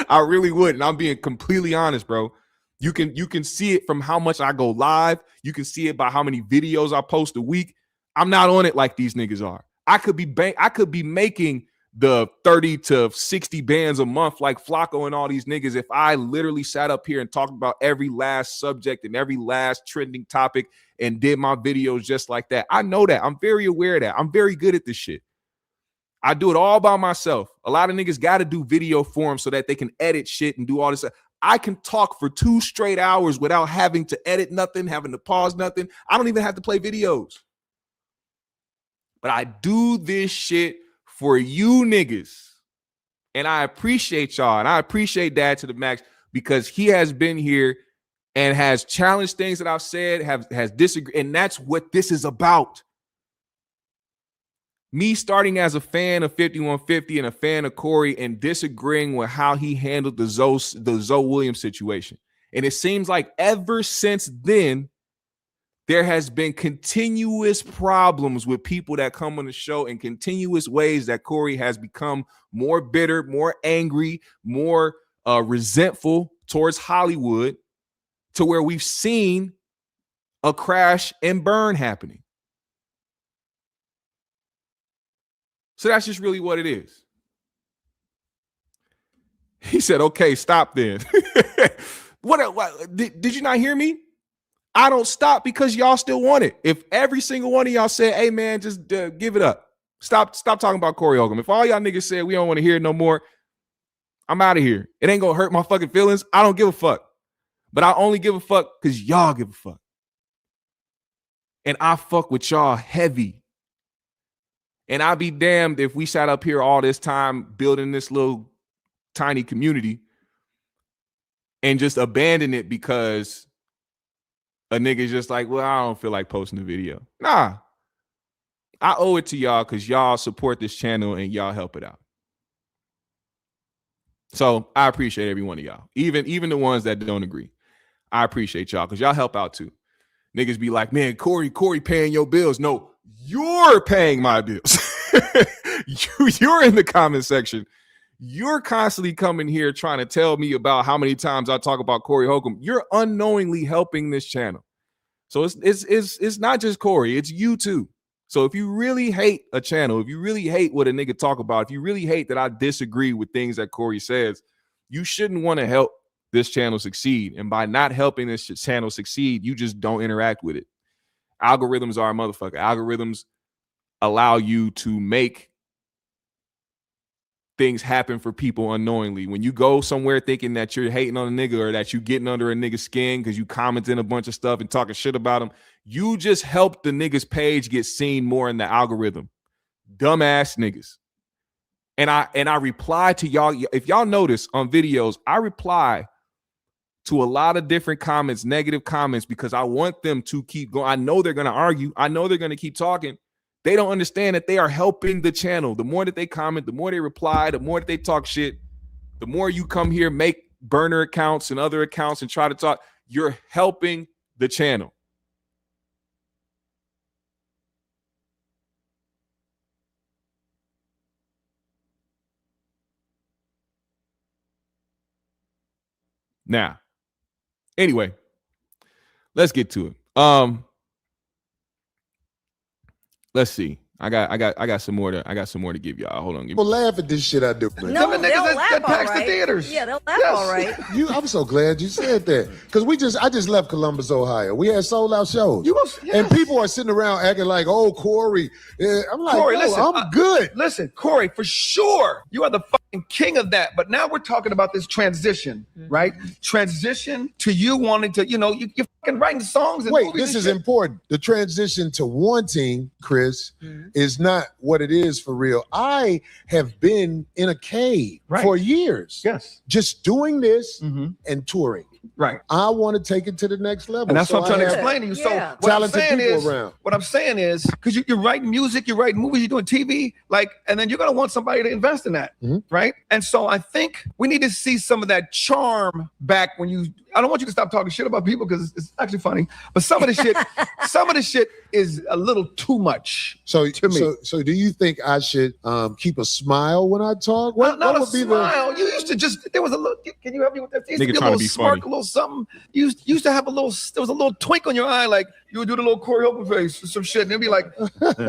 I really wouldn't. I'm being completely honest, bro. You can see it from how much I go live. You can see it by how many videos I post a week. I'm not on it like these niggas are. I could be making the 30 to 60 bands a month like Flacco and all these niggas if I literally sat up here and talked about every last subject and every last trending topic and did my videos just like that. I know that. I'm very aware of that. I'm very good at this shit. I do it all by myself. A lot of niggas got to do video forms so that they can edit shit and do all this. I can talk for 2 straight hours without having to edit nothing, having to pause nothing. I don't even have to play videos. But I do this shit for you niggas. And I appreciate y'all. And I appreciate Dad to the max because he has been here and has challenged things that I've said, has disagreed. And that's what this is about. Me starting as a fan of 5150 and a fan of Corey and disagreeing with how he handled the Zoe Williams situation. And it seems like ever since then, there has been continuous problems with people that come on the show and continuous ways that Corey has become more bitter, more angry, more resentful towards Hollywood, to where we've seen a crash and burn happening. So that's just really what it is. He said, okay, stop then. What did you not hear me? I don't stop because y'all still want it. If every single one of y'all said, hey, man, just give it up. Stop talking about Corey Holcomb. If all y'all niggas said we don't want to hear it no more, I'm out of here. It ain't going to hurt my fucking feelings. I don't give a fuck. But I only give a fuck because y'all give a fuck. And I fuck with y'all heavy. And I'd be damned if we sat up here all this time building this little tiny community and just abandon it because a nigga's just like, well, I don't feel like posting a video. Nah. I owe it to y'all because y'all support this channel and y'all help it out. So I appreciate every one of y'all, even the ones that don't agree. I appreciate y'all because y'all help out too. Niggas be like, man, Corey paying your bills. No, you're paying my bills. You're in the comment section. You're constantly coming here trying to tell me about how many times I talk about Corey Holcomb. You're unknowingly helping this channel. So it's not just Corey, it's you too. So if you really hate a channel, if you really hate what a nigga talk about, if you really hate that I disagree with things that Corey says, you shouldn't want to help this channel succeed. And by not helping this channel succeed, you just don't interact with it. Algorithms are a motherfucker. Algorithms allow you to make things happen for people unknowingly. When you go somewhere thinking that you're hating on a nigga or that you getting under a nigga's skin because you commenting a bunch of stuff and talking shit about him, you just help the nigga's page get seen more in the algorithm. Dumbass niggas. And I reply to y'all. If y'all notice on videos, I reply to a lot of different comments, negative comments, because I want them to keep going. I know they're going to argue. I know they're going to keep talking. They don't understand that they are helping the channel. The more that they comment, the more they reply, the more that they talk shit, the more you come here, make burner accounts and other accounts and try to talk, you're helping the channel. Now, anyway, let's get to it. Let's see. I got some more to give y'all. Hold on. Well, laugh at this shit I do. Man. No, they'll laugh all right. Yeah, they'll laugh all right. I'm so glad you said that because I just left Columbus, Ohio. We had sold out shows, and people are sitting around acting like, "Oh, Corey." I'm like, Corey, listen, I'm good. Listen, Corey, for sure, you are the fucking king of that. But now we're talking about this transition, right? Transition to you wanting to, you're fucking writing songs. And wait, this is important. The transition to wanting, Chris, is not what it is for real. I have been in a cave for years. Yes. Just doing this and touring. Right. I want to take it to the next level. And that's what I'm trying to explain to you. So what I'm saying is, because you're writing music, you're writing movies, you're doing TV, and then you're going to want somebody to invest in that, right? And so I think we need to see some of that charm back I don't want you to stop talking shit about people because it's actually funny, but some of the shit is a little too much to me. So do you think I should keep a smile when I talk? What would be smile? You used to there was a little, can you help me with that? There used to be a little smirk, a little something. You used to have there was a little twink on your eye, like you would do the little Corey Holcomb face or some shit, and it'd be like,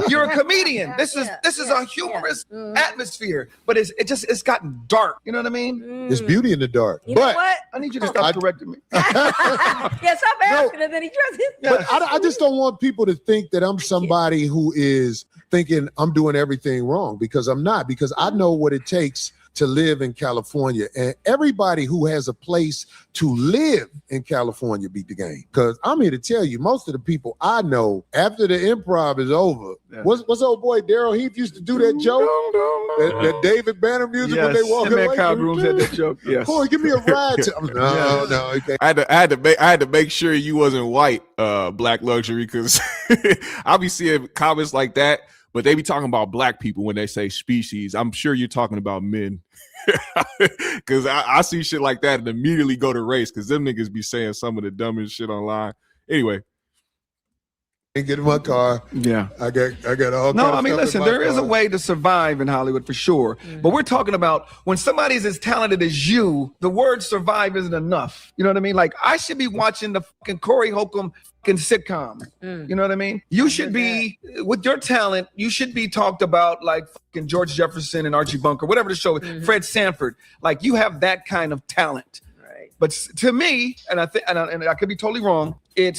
you're a comedian. This is a humorous atmosphere, but it's gotten dark. You know what I mean? There's beauty in the dark. You know what? I need you to stop correcting me. Yes, I'm asking, and then he tries his. But I just don't want people to think that I'm somebody who is thinking I'm doing everything wrong, because I'm not, because I know what it takes to live in California, and everybody who has a place to live in California beat the game. Because I'm here to tell you, most of the people I know, after the improv is over, what's old boy Daryl Heath used to do that joke? That David Banner music when they walk away. Kyle Grooms had that joke. Yes. Corey, give me a ride. No. Okay. I had to make sure you wasn't white, Black Luxury, because I'll be seeing comments like that. But they be talking about black people when they say species. I'm sure you're talking about men. Because I see shit like that and immediately go to race, because them niggas be saying some of the dumbest shit online. Anyway. And get in my car. Yeah. I got all No, I mean, listen, there is a way to survive in Hollywood for sure. But we're talking about when somebody's as talented as you, the word survive isn't enough. You know what I mean? Like, I should be watching the fucking Corey Holcomb fucking sitcom. You know what I mean? You should be, with your talent, you should be talked about like fucking George Jefferson and Archie Bunker, whatever the show is, Fred Sanford. Like, you have that kind of talent. But to me, and I could be totally wrong, it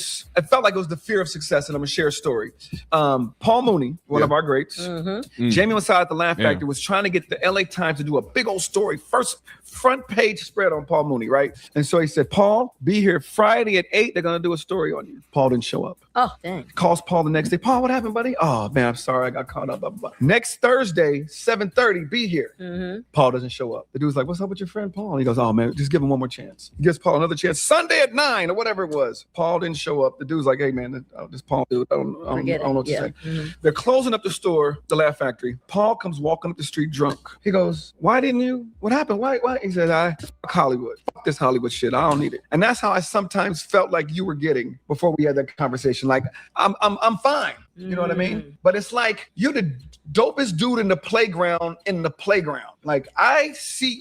felt like it was the fear of success, and I'm gonna share a story. Paul Mooney, one of our greats, Jamie Masada at the Laugh Factory was trying to get the LA Times to do a big old story, first front page spread on Paul Mooney, right? And so he said, Paul, be here Friday at 8. They're gonna do a story on you. Paul didn't show up. Oh, dang. Calls Paul the next day. Paul, what happened, buddy? Oh man, I'm sorry, I got caught up. Blah, blah, blah. Next Thursday, 7:30, be here. Paul doesn't show up. The dude's like, what's up with your friend Paul? And he goes, oh man, just give him one more chance. He gives Paul another chance. Sunday at 9 or whatever it was. Paul didn't show up. The dude's like, hey man, this Paul dude, I don't know what to say. Mm-hmm. They're closing up the store, the Laugh Factory. Paul comes walking up the street drunk. He goes, why didn't you? What happened? Why? He said, fuck Hollywood. Fuck this Hollywood shit. I don't need it. And that's how I sometimes felt like you were getting before we had that conversation. Like, I'm fine. You know what I mean? But it's like, you're the dopest dude in the playground. Like,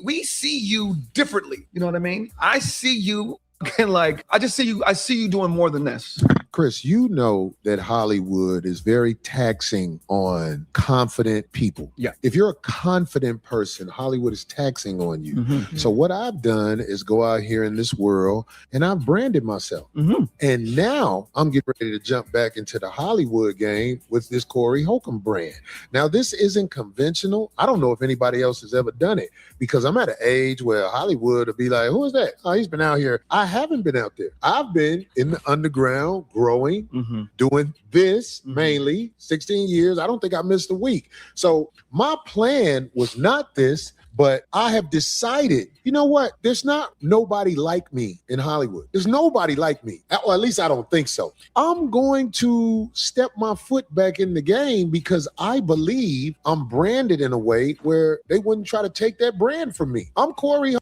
we see you differently. You know what I mean? I see you and like, I see you doing more than this. Chris, you know that Hollywood is very taxing on confident people. Yeah. If you're a confident person, Hollywood is taxing on you. Mm-hmm. So what I've done is go out here in this world and I've branded myself. Mm-hmm. And now I'm getting ready to jump back into the Hollywood game with this Corey Holcomb brand. Now, this isn't conventional. I don't know if anybody else has ever done it because I'm at an age where Hollywood will be like, who is that? Oh, he's been out here. I haven't been out there. I've been in the underground, growing, doing this mainly 16 years. I don't think I missed a week. So my plan was not this, but I have decided, you know what? There's not nobody like me in Hollywood. There's nobody like me. Or at least I don't think so. I'm going to step my foot back in the game because I believe I'm branded in a way where they wouldn't try to take that brand from me. I'm Corey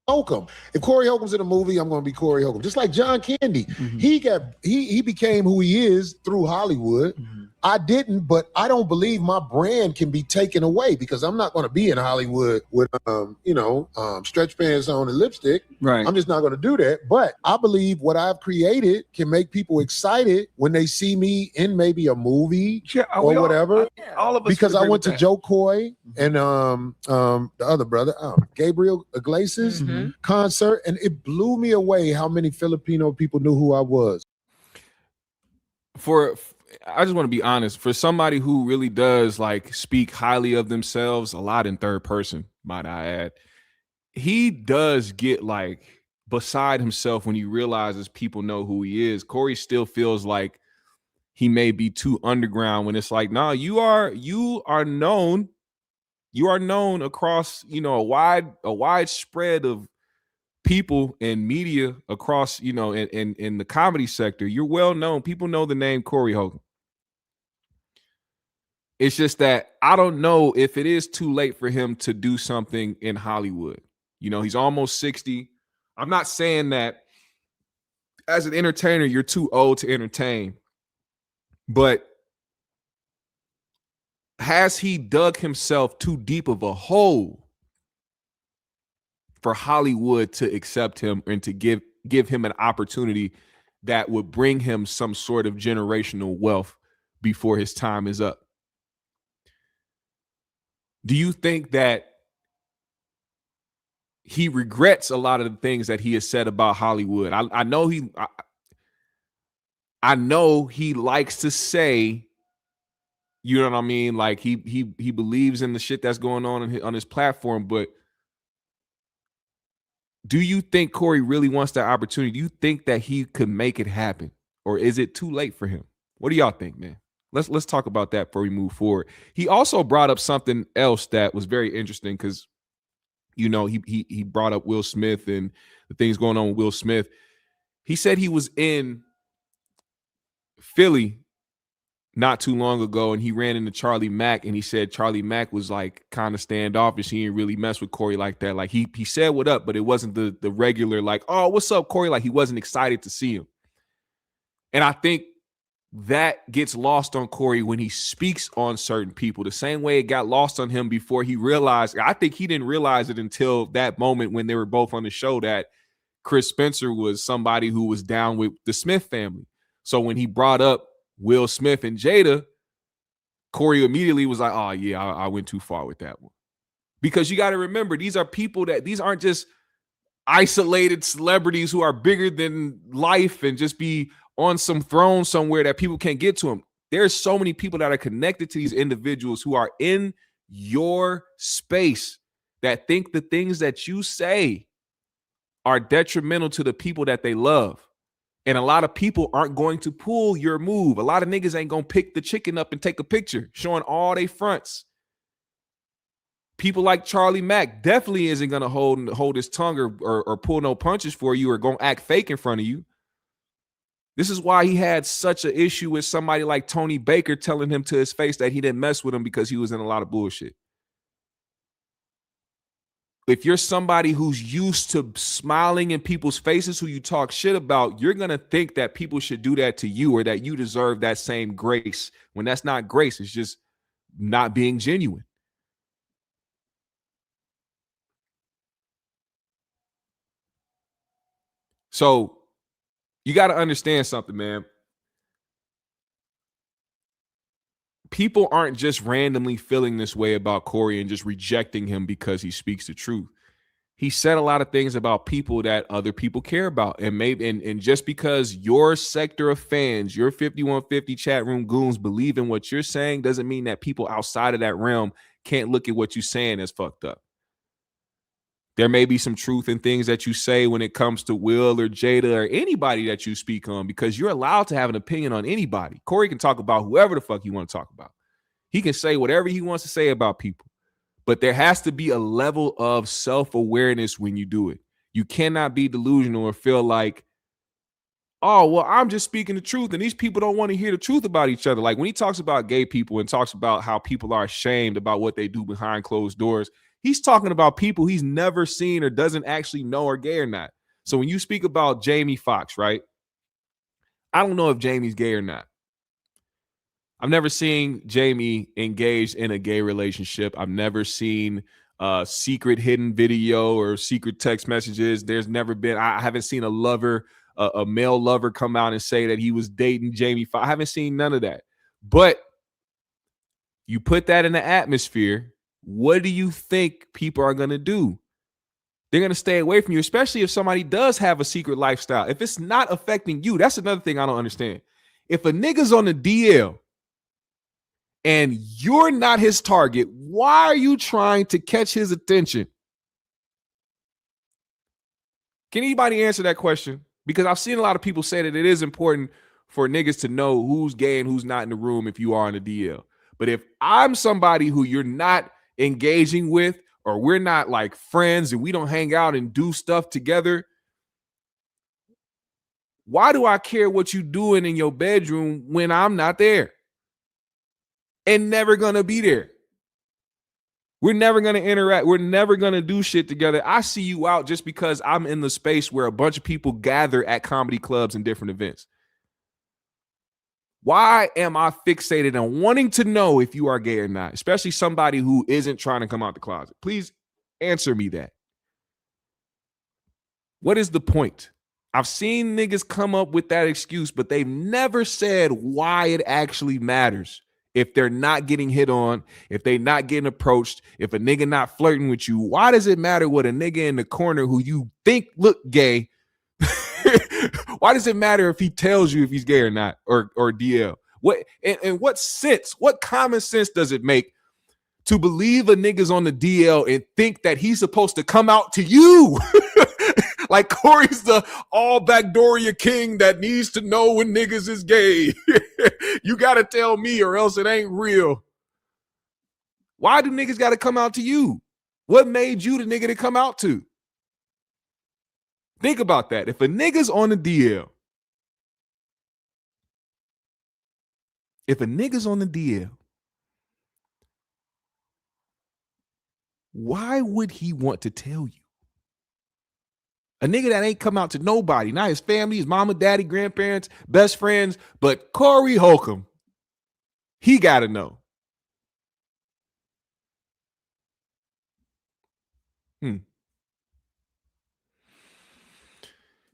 Holcomb. If Corey Holcomb's in a movie, I'm going to be Corey Holcomb. Just like John Candy. He became who he is through Hollywood. I didn't, but I don't believe my brand can be taken away because I'm not going to be in Hollywood with, stretch pants on and lipstick. Right. I'm just not going to do that. But I believe what I've created can make people excited when they see me in maybe a movie or whatever. All of us because I went to Joe Coy and the other brother, Gabriel Iglesias concert, and it blew me away how many Filipino people knew who I was. I just want to be honest, for somebody who really does like speak highly of themselves, a lot in third person, might I add, he does get like beside himself when he realizes people know who he is. Corey still feels like he may be too underground when it's like, nah, you are known across, a wide spread of people and media across, in the comedy sector. You're well known. People know the name Corey Holcomb. It's just that I don't know if it is too late for him to do something in Hollywood. He's almost 60. I'm not saying that as an entertainer, you're too old to entertain, but has he dug himself too deep of a hole for Hollywood to accept him and to give him an opportunity that would bring him some sort of generational wealth before his time is up? Do you think that he regrets a lot of the things that he has said about Hollywood? I know he likes to say, you know what I mean? Like he believes in the shit that's going on his platform, but do you think Corey really wants that opportunity? Do you think that he could make it happen, or is it too late for him? What do y'all think, man? Let's talk about that before we move forward. He also brought up something else that was very interesting because, he brought up Will Smith and the things going on with Will Smith. He said he was in Philly not too long ago and he ran into Charlie Mack, and he said Charlie Mack was like kind of standoffish. He didn't really mess with Corey like that. Like he said what up, but it wasn't the regular like, oh, what's up, Corey? Like he wasn't excited to see him. And I think that gets lost on Corey when he speaks on certain people, the same way it got lost on him before he realized. I think he didn't realize it until that moment when they were both on the show that Chris Spencer was somebody who was down with the Smith family. So when he brought up Will Smith and Jada, Corey immediately was like, oh yeah, I went too far with that one. Because you got to remember, these are people these aren't just isolated celebrities who are bigger than life and just be on some throne somewhere that people can't get to them. There's so many people that are connected to these individuals who are in your space that think the things that you say are detrimental to the people that they love. And a lot of people aren't going to pull your move. A lot of niggas ain't going to pick the chicken up and take a picture showing all they fronts. People like Charlie Mack definitely isn't going to hold his tongue or pull no punches for you or going to act fake in front of you. This is why he had such an issue with somebody like Tony Baker telling him to his face that he didn't mess with him because he was in a lot of bullshit. If you're somebody who's used to smiling in people's faces who you talk shit about, you're going to think that people should do that to you or that you deserve that same grace. When that's not grace, it's just not being genuine. So you got to understand something, man. People aren't just randomly feeling this way about Corey and just rejecting him because he speaks the truth. He said a lot of things about people that other people care about. And maybe and just because your sector of fans, your 5150 chat room goons believe in what you're saying doesn't mean that people outside of that realm can't look at what you're saying as fucked up. There may be some truth in things that you say when it comes to Will or Jada or anybody that you speak on, because you're allowed to have an opinion on anybody. Corey can talk about whoever the fuck you want to talk about. He can say whatever he wants to say about people. But there has to be a level of self-awareness when you do it. You cannot be delusional or feel like, oh, well, I'm just speaking the truth, and these people don't want to hear the truth about each other. Like when he talks about gay people and talks about how people are ashamed about what they do behind closed doors, he's talking about people he's never seen or doesn't actually know are gay or not. So when you speak about Jamie Foxx, right? I don't know if Jamie's gay or not. I've never seen Jamie engaged in a gay relationship. I've never seen secret hidden video or secret text messages. There's never been, I haven't seen a lover, a male lover come out and say that he was dating Jamie Foxx. I haven't seen none of that. But you put that in the atmosphere, what do you think people are going to do? They're going to stay away from you, especially if somebody does have a secret lifestyle. If it's not affecting you, that's another thing I don't understand. If a nigga's on the DL, and you're not his target, why are you trying to catch his attention? Can anybody answer that question? Because I've seen a lot of people say that it is important for niggas to know who's gay and who's not in the room if you are on the DL. But if I'm somebody who you're not engaging with, or we're not like friends and we don't hang out and do stuff together, why do I care what you're doing in your bedroom when I'm not there? And never gonna be there. We're never gonna interact. We're never gonna do shit together. I see you out just because I'm in the space where a bunch of people gather at comedy clubs and different events. Why am I fixated on wanting to know if you are gay or not, especially somebody who isn't trying to come out the closet? Please answer me that. What is the point? I've seen niggas come up with that excuse, but they've never said why it actually matters. If they're not getting hit on, if they're not getting approached, if a nigga not flirting with you, why does it matter what a nigga in the corner who you think look gay? Why does it matter if he tells you if he's gay or not, or DL? What and what sense, what common sense does it make to believe a nigga's on the DL and think that he's supposed to come out to you? Like Corey's the all backdooria king that needs to know when niggas is gay. You got to tell me or else it ain't real. Why do niggas got to come out to you? What made you the nigga to come out to? Think about that. If a nigga's on the DL, why would he want to tell you? A nigga that ain't come out to nobody, not his family, his mama, daddy, grandparents, best friends, but Corey Holcomb, he got to know.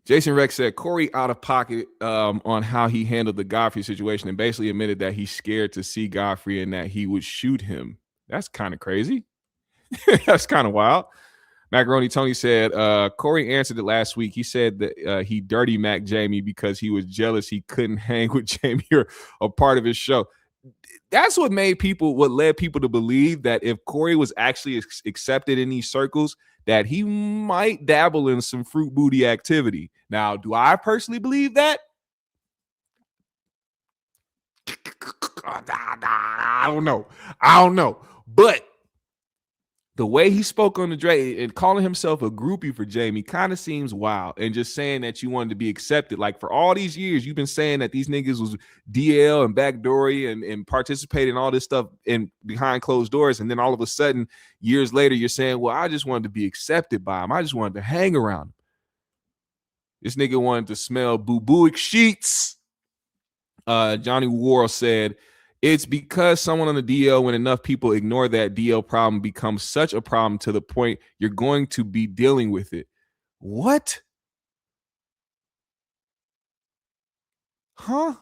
Jason Rex said Corey out of pocket on how he handled the Godfrey situation and basically admitted that he's scared to see Godfrey and that he would shoot him. That's kind of crazy. That's kind of wild. Macaroni Tony said Corey answered it last week. He said that he dirty Mac Jamie because he was jealous he couldn't hang with Jamie or a part of his show. That's what led people to believe that if Corey was actually accepted in these circles, that he might dabble in some fruit booty activity. Now, do I personally believe that? I don't know. But the way he spoke on the Drake and calling himself a groupie for Jamie kind of seems wild. And just saying that you wanted to be accepted. Like for all these years, you've been saying that these niggas was DL and backdoory and participating in all this stuff in behind closed doors. And then all of a sudden, years later, you're saying, well, I just wanted to be accepted by him. I just wanted to hang around him. This nigga wanted to smell boo-booic sheets. Johnny Worrell said, it's because someone on the DL, when enough people ignore that DL problem, becomes such a problem to the point you're going to be dealing with it. What? Huh?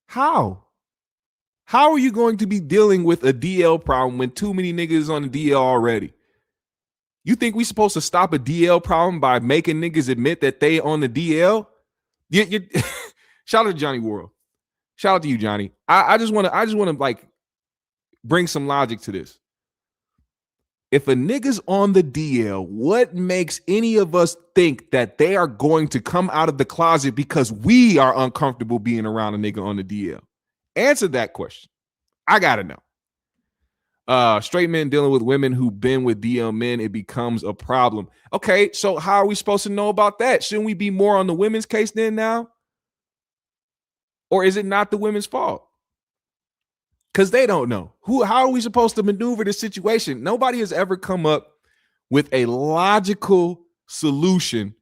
How? How are you going to be dealing with a DL problem when too many niggas on the DL already? You think we supposed to stop a DL problem by making niggas admit that they on the DL? Shout out to Johnny Worrell. Shout out to you, Johnny. I just want to like bring some logic to this. If a nigga's on the DL, what makes any of us think that they are going to come out of the closet because we are uncomfortable being around a nigga on the DL? Answer that question. I gotta know. Straight men dealing with women who've been with DL men, it becomes a problem. Okay, so how are we supposed to know about that? Shouldn't we be more on the women's case then now? Or is it not the women's fault? Because they don't know. How are we supposed to maneuver this situation? Nobody has ever come up with a logical solution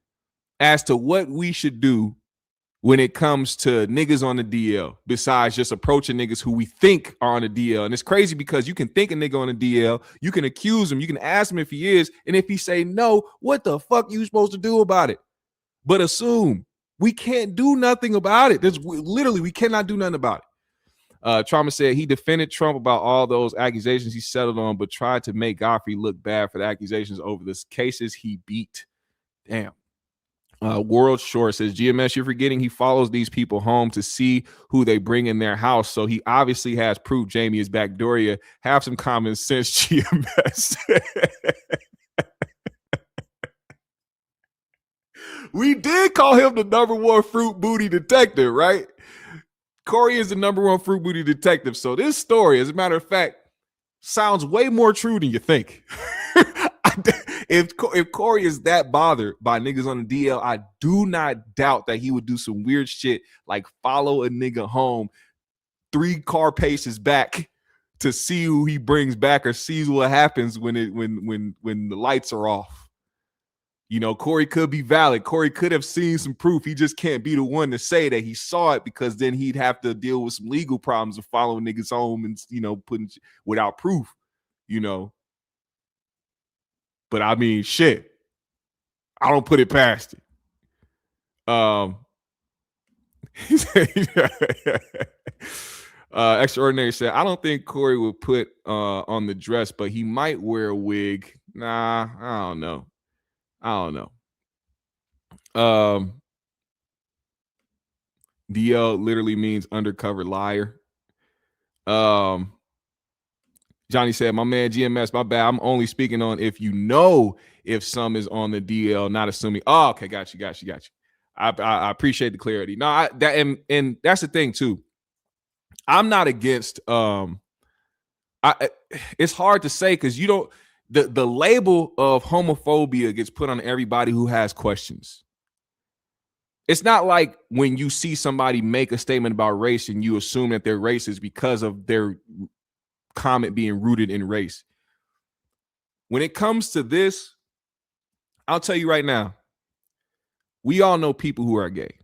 as to what we should do when it comes to niggas on the DL, besides just approaching niggas who we think are on the DL. And it's crazy because you can think a nigga on the DL, you can accuse him, you can ask him if he is, and if he say no, what the fuck you supposed to do about it? But assume. We can't do nothing about it. We cannot do nothing about it. Trauma said he defended Trump about all those accusations he settled on, but tried to make Godfrey look bad for the accusations over the cases he beat. Damn. World Short says, GMS, you're forgetting he follows these people home to see who they bring in their house. So he obviously has proof Jamie is backdooria. Have some common sense, GMS. We did call him the #1 fruit booty detective, right? Corey is the #1 fruit booty detective. So this story, as a matter of fact, sounds way more true than you think. If Corey is that bothered by niggas on the DL, I do not doubt that he would do some weird shit like follow a nigga home 3 car paces back to see who he brings back or sees what happens when the lights are off. You know, Corey could be valid. Corey could have seen some proof. He just can't be the one to say that he saw it, because then he'd have to deal with some legal problems of following niggas home and, you know, putting without proof, you know. But I mean, shit, I don't put it past it. Extraordinary said, I don't think Corey would put on the dress, but he might wear a wig. Nah, I don't know. DL literally means undercover liar. Johnny said, my man GMS, my bad. I'm only speaking on if you know if some is on the DL, not assuming. Oh, okay, got you. I appreciate the clarity. No, and that's the thing too. I'm not against it's hard to say because you don't. The label of homophobia gets put on everybody who has questions. It's not like when you see somebody make a statement about race and you assume that they're racist because of their comment being rooted in race. When it comes to this, I'll tell you right now, we all know people who are gay.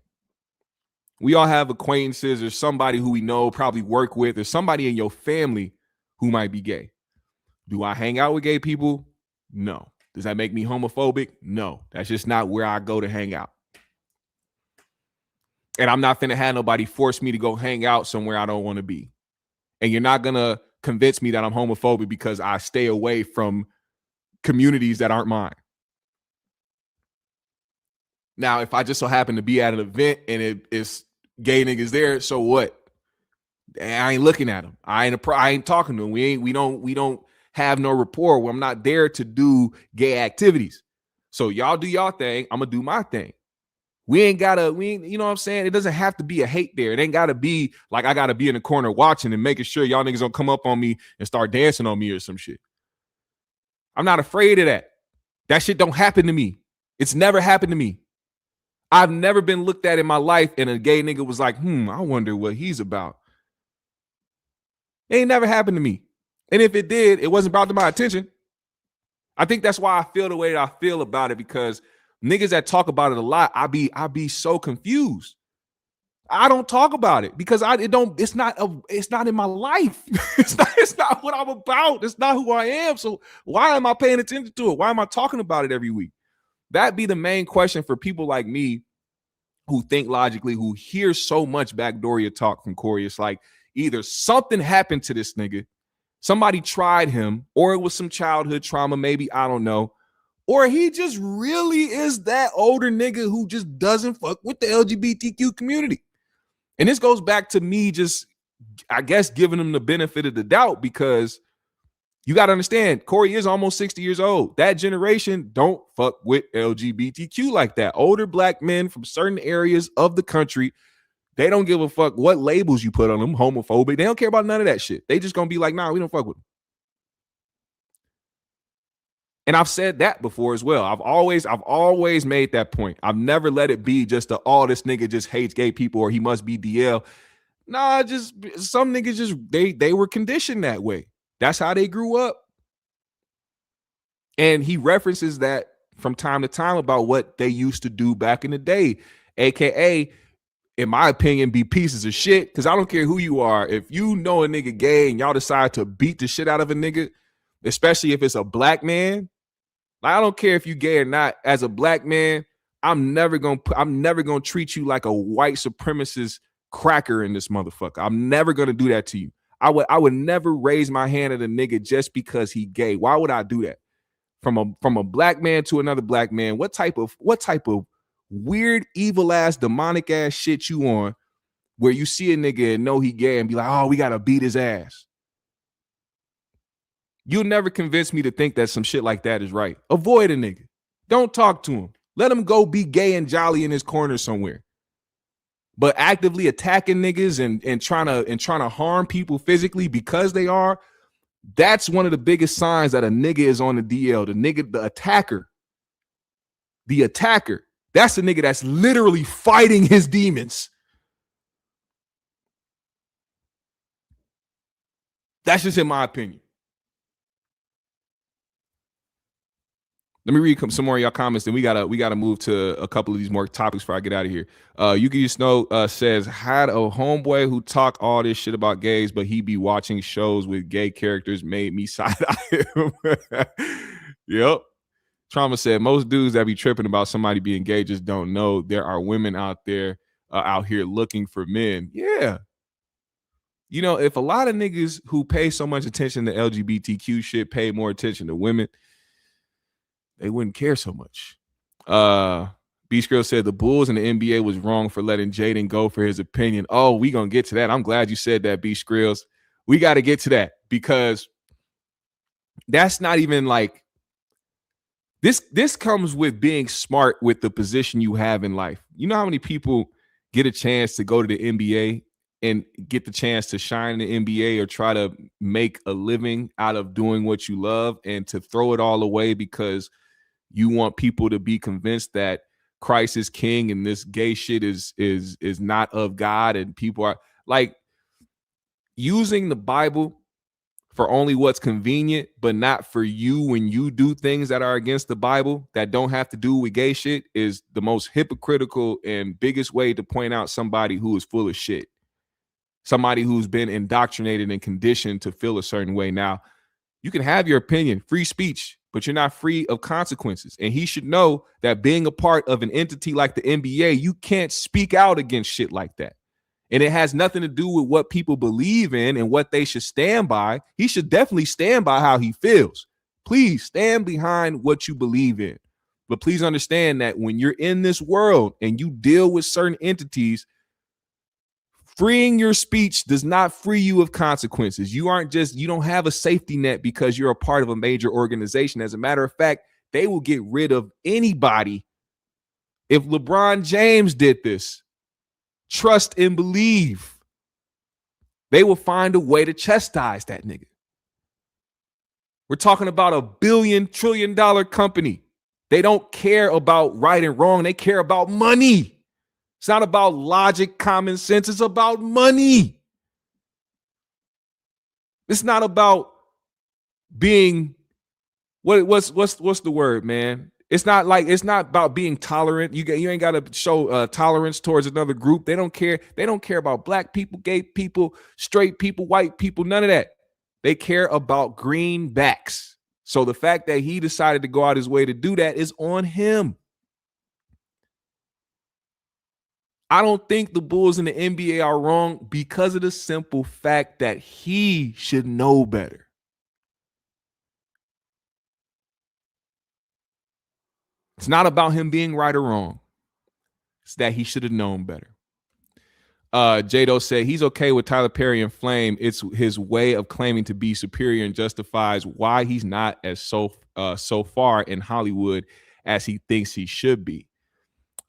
We all have acquaintances or somebody who we know, probably work with, or somebody in your family who might be gay. Do I hang out with gay people? No. Does that make me homophobic? No. That's just not where I go to hang out. And I'm not finna have nobody force me to go hang out somewhere I don't want to be. And you're not gonna convince me that I'm homophobic because I stay away from communities that aren't mine. Now, if I just so happen to be at an event and it's gay niggas there, so what? I ain't looking at them. I ain't talking to them. We don't have no rapport. Where I'm not there to do gay activities. So y'all do y'all thing. I'm gonna do my thing. We ain't, you know what I'm saying? It doesn't have to be a hate there. It ain't gotta be like I gotta be in the corner watching and making sure y'all niggas don't come up on me and start dancing on me or some shit. I'm not afraid of that. That shit don't happen to me. It's never happened to me. I've never been looked at in my life and a gay nigga was like, I wonder what he's about. It ain't never happened to me. And if it did, it wasn't brought to my attention. I think that's why I feel the way that I feel about it, because niggas that talk about it a lot, I be so confused. I don't talk about it because it's not in my life. it's not what I'm about. It's not who I am. So why am I paying attention to it? Why am I talking about it every week? That'd be the main question for people like me who think logically, who hear so much backdooria talk from Corey. It's like either something happened to this nigga, somebody tried him, or it was some childhood trauma, maybe, I don't know. Or he just really is that older nigga who just doesn't fuck with the LGBTQ community. And this goes back to me just, I guess, giving him the benefit of the doubt, because you got to understand, Corey is almost 60 years old. That generation don't fuck with LGBTQ like that. Older black men from certain areas of the country, they don't give a fuck what labels you put on them, homophobic. They don't care about none of that shit. They just going to be like, nah, we don't fuck with them. And I've said that before as well. I've always made that point. I've never let it be just this nigga just hates gay people or he must be DL. Nah, just some niggas just, they were conditioned that way. That's how they grew up. And he references that from time to time about what they used to do back in the day, AKA, in my opinion, be pieces of shit. Because I don't care who you are. If you know a nigga gay and y'all decide to beat the shit out of a nigga, especially if it's a black man, I don't care if you gay or not. As a black man, I'm never gonna treat you like a white supremacist cracker in this motherfucker. I'm never gonna do that to you. I would never raise my hand at a nigga just because he gay. Why would I do that? From a black man to another black man, what type of weird, evil ass, demonic ass shit you on where you see a nigga and know he gay and be like, oh, we gotta beat his ass? You'll never convince me to think that some shit like that is right. Avoid a nigga. Don't talk to him. Let him go be gay and jolly in his corner somewhere. But actively attacking niggas and trying to harm people physically because they are, that's one of the biggest signs that a nigga is on the DL. The attacker. The attacker. That's the nigga that's literally fighting his demons. That's just in my opinion. Let me read some more of y'all comments, then we gotta move to a couple of these more topics before I get out of here. Yuki Snow says, had a homeboy who talk all this shit about gays, but he be watching shows with gay characters, made me side-eye him. Yep. Trauma said, most dudes that be tripping about somebody being gay just don't know there are women out there out here looking for men. Yeah. You know, if a lot of niggas who pay so much attention to LGBTQ shit pay more attention to women, they wouldn't care so much. Beast Girl said the Bulls and the NBA was wrong for letting Jaden go for his opinion. Oh, we gonna get to that. I'm glad you said that, Beast Grills. We got to get to that, because that's not even like this comes with being smart with the position you have in life. You know how many people get a chance to go to the NBA and get the chance to shine in the NBA or try to make a living out of doing what you love, and to throw it all away because you want people to be convinced that Christ is king and this gay shit is not of God, and people are like using the Bible for only what's convenient, but not for you when you do things that are against the Bible that don't have to do with gay shit, is the most hypocritical and biggest way to point out somebody who is full of shit. Somebody who's been indoctrinated and conditioned to feel a certain way. Now, you can have your opinion, free speech, but you're not free of consequences. And he should know that being a part of an entity like the NBA, you can't speak out against shit like that. And it has nothing to do with what people believe in and what they should stand by. He should definitely stand by how he feels. Please stand behind what you believe in. But please understand that when you're in this world and you deal with certain entities, freeing your speech does not free you of consequences. You don't have a safety net because you're a part of a major organization. As a matter of fact, they will get rid of anybody. If LeBron James did this, trust and believe, they will find a way to chastise that nigga. We're talking about $1 billion, trillion company. They don't care about right and wrong. They care about money. It's not about logic, common sense. It's about money. It's not about being what's the word, man? It's not about being tolerant. You ain't got to show tolerance towards another group. They don't care. They don't care about black people, gay people, straight people, white people, none of that. They care about greenbacks. So the fact that he decided to go out his way to do that is on him. I don't think the Bulls in the NBA are wrong because of the simple fact that he should know better. It's not about him being right or wrong. It's that he should have known better. Jado said he's okay with Tyler Perry and Flame. It's his way of claiming to be superior and justifies why he's not as so far in Hollywood as he thinks he should be.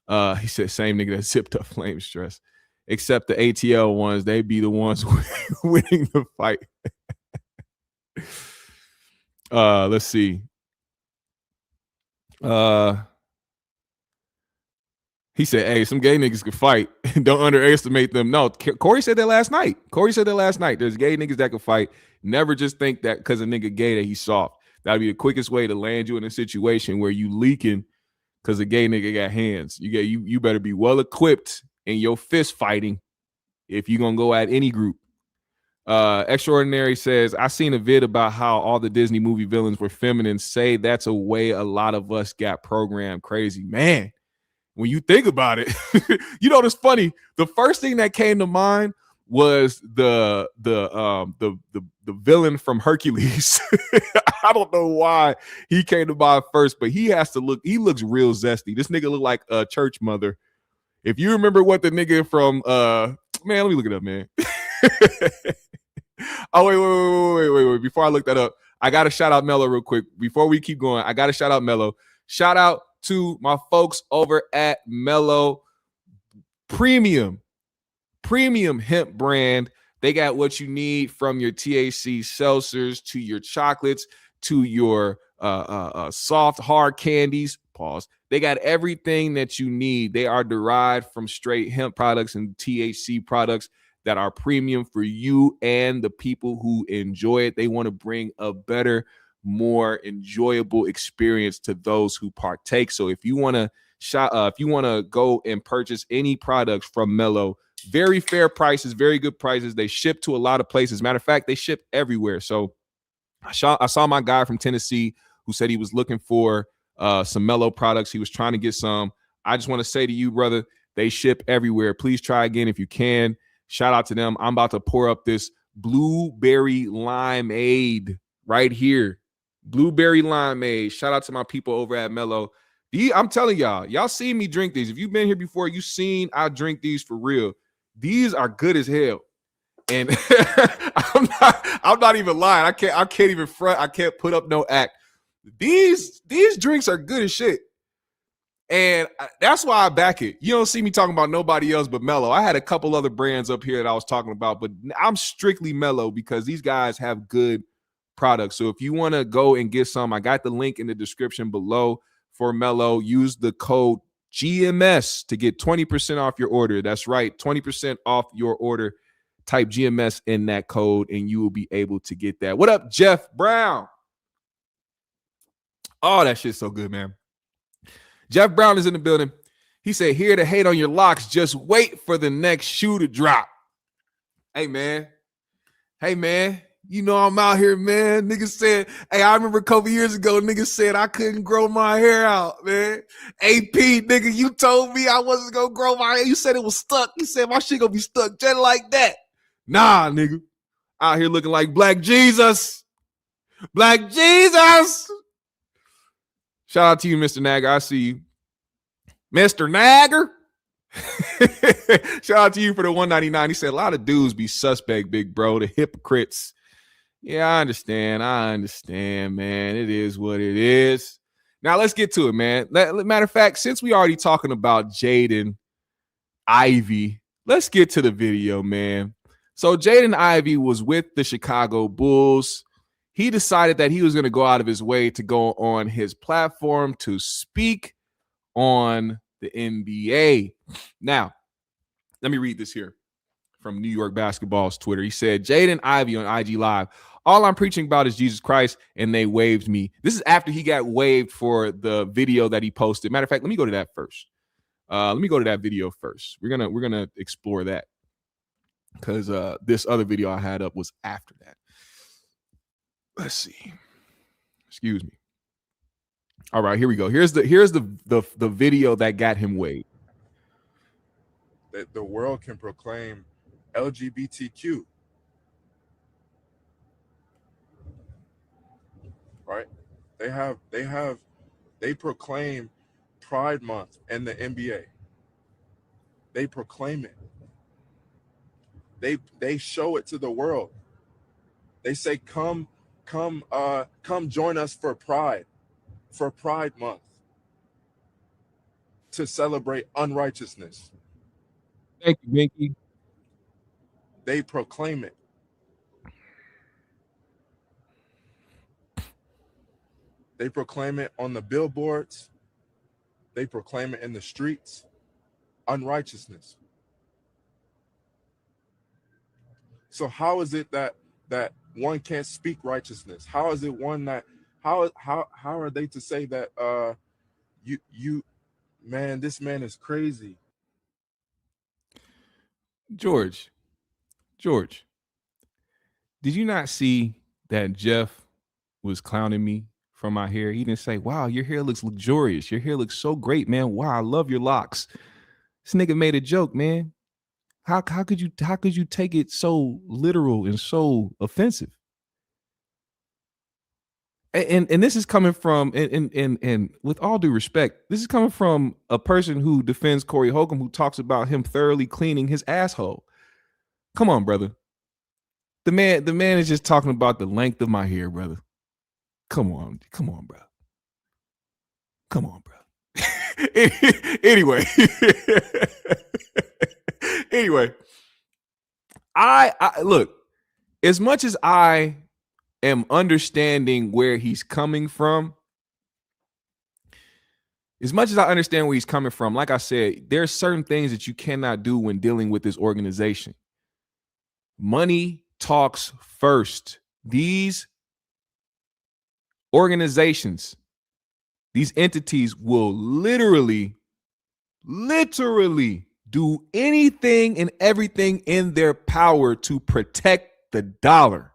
He said same nigga that zipped up Flame stress. Except the ATL ones, they be the ones winning the fight. Let's see. He said, hey, some gay niggas can fight. Don't underestimate them. No, Corey said that last night. There's gay niggas that can fight. Never just think that because a nigga gay that he's soft. That'd be the quickest way to land you in a situation where you leaking because a gay nigga got hands. You better be well equipped in your fist fighting if you're gonna go at any group. Extraordinary says, I seen a vid about how all the Disney movie villains were feminine. Say that's a way a lot of us got programmed crazy. Man, when you think about it, you know, it's funny. The first thing that came to mind was the villain from Hercules. I don't know why he came to mind first, but he looks real zesty. This nigga look like a church mother. If you remember what the nigga from man, let me look it up, man. Oh, wait. Before I look that up, I gotta shout out Mello real quick. Before we keep going, I gotta shout out Mello. Shout out to my folks over at Mello Premium hemp brand. They got what you need from your THC seltzers to your chocolates to your soft hard candies. Pause. They got everything that you need. They are derived from straight hemp products and THC products that are premium for you and the people who enjoy it. They want to bring a better, more enjoyable experience to those who partake. So if you want to go and purchase any products from Mello, very fair prices, very good prices. They ship to a lot of places. Matter of fact, they ship everywhere. So I saw my guy from Tennessee who said he was looking for some Mello products. He was trying to get some. I just want to say to you, brother, they ship everywhere. Please try again if you can. Shout out to them. I'm about to pour up this blueberry limeade right here. Blueberry limeade. Shout out to my people over at Mello. I'm telling y'all seen me drink these. If you've been here before, you've seen I drink these for real. These are good as hell. And I'm not even lying. I can't even front. I can't put up no act. These drinks are good as shit. And that's why I back it. You don't see me talking about nobody else but Mello. I had a couple other brands up here that I was talking about, but I'm strictly Mello because these guys have good products. So if you want to go and get some, I got the link in the description below for Mello. Use the code GMS to get 20% off your order. That's right, 20% off your order. Type GMS in that code and you will be able to get that. What up, Jeff Brown? Oh, that shit's so good, man. Jeff Brown is in the building. He said, here to hate on your locks. Just wait for the next shoe to drop. Hey, man. You know I'm out here, man. Niggas said, hey, I remember a couple years ago, niggas said I couldn't grow my hair out, man. AP, nigga, you told me I wasn't going to grow my hair. You said it was stuck. You said my shit going to be stuck just like that. Nah, nigga. Out here looking like Black Jesus. Black Jesus. Shout out to you, Mr. Nagger. I see you. Mr. Nagger. Shout out to you for the $199. He said a lot of dudes be suspect, big bro. The hypocrites. Yeah, I understand, man. It is what it is. Now, let's get to it, man. Matter of fact, since we already talking about Jaden Ivy, let's get to the video, man. So Jaden Ivy was with the Chicago Bulls. he decided that he was going to go out of his way to go on his platform to speak on the NBA. Now, let me read this here from New York Basketball's Twitter. He said, Jaden Ivy on IG Live, all I'm preaching about is Jesus Christ, and they waived me. This is after he got waived for the video that he posted. Matter of fact, let me go to that first. Let me go to that video first. We're gonna explore that because this other video I had up was after that. Let's see. Excuse me. All right, here we go. Here's the video that got him waived. That the world can proclaim LGBTQ, right? They proclaim Pride Month and the NBA. They proclaim it. They show it to the world. They say, come join us for Pride Month to celebrate unrighteousness. Thank you, Minky. They proclaim it. They proclaim it on the billboards. They proclaim it in the streets. Unrighteousness. So how is it that one can't speak righteousness? How is it one that how are they to say that man, this man is crazy? George, did you not see that Jeff was clowning me from my hair? He didn't say, wow, your hair looks luxurious. Your hair looks so great, man. Wow, I love your locks. This nigga made a joke, man. How could you take it so literal and so offensive? And this is coming from, and with all due respect, this is coming from a person who defends Corey Holcomb, who talks about him thoroughly cleaning his asshole. Come on, brother. The man is just talking about the length of my hair, brother. Come on, bro. Come on, bro. Anyway, I look, as much as I am understanding where he's coming from, like I said, there are certain things that you cannot do when dealing with this organization. Money talks first. These organizations, these entities will literally do anything and everything in their power to protect the dollar.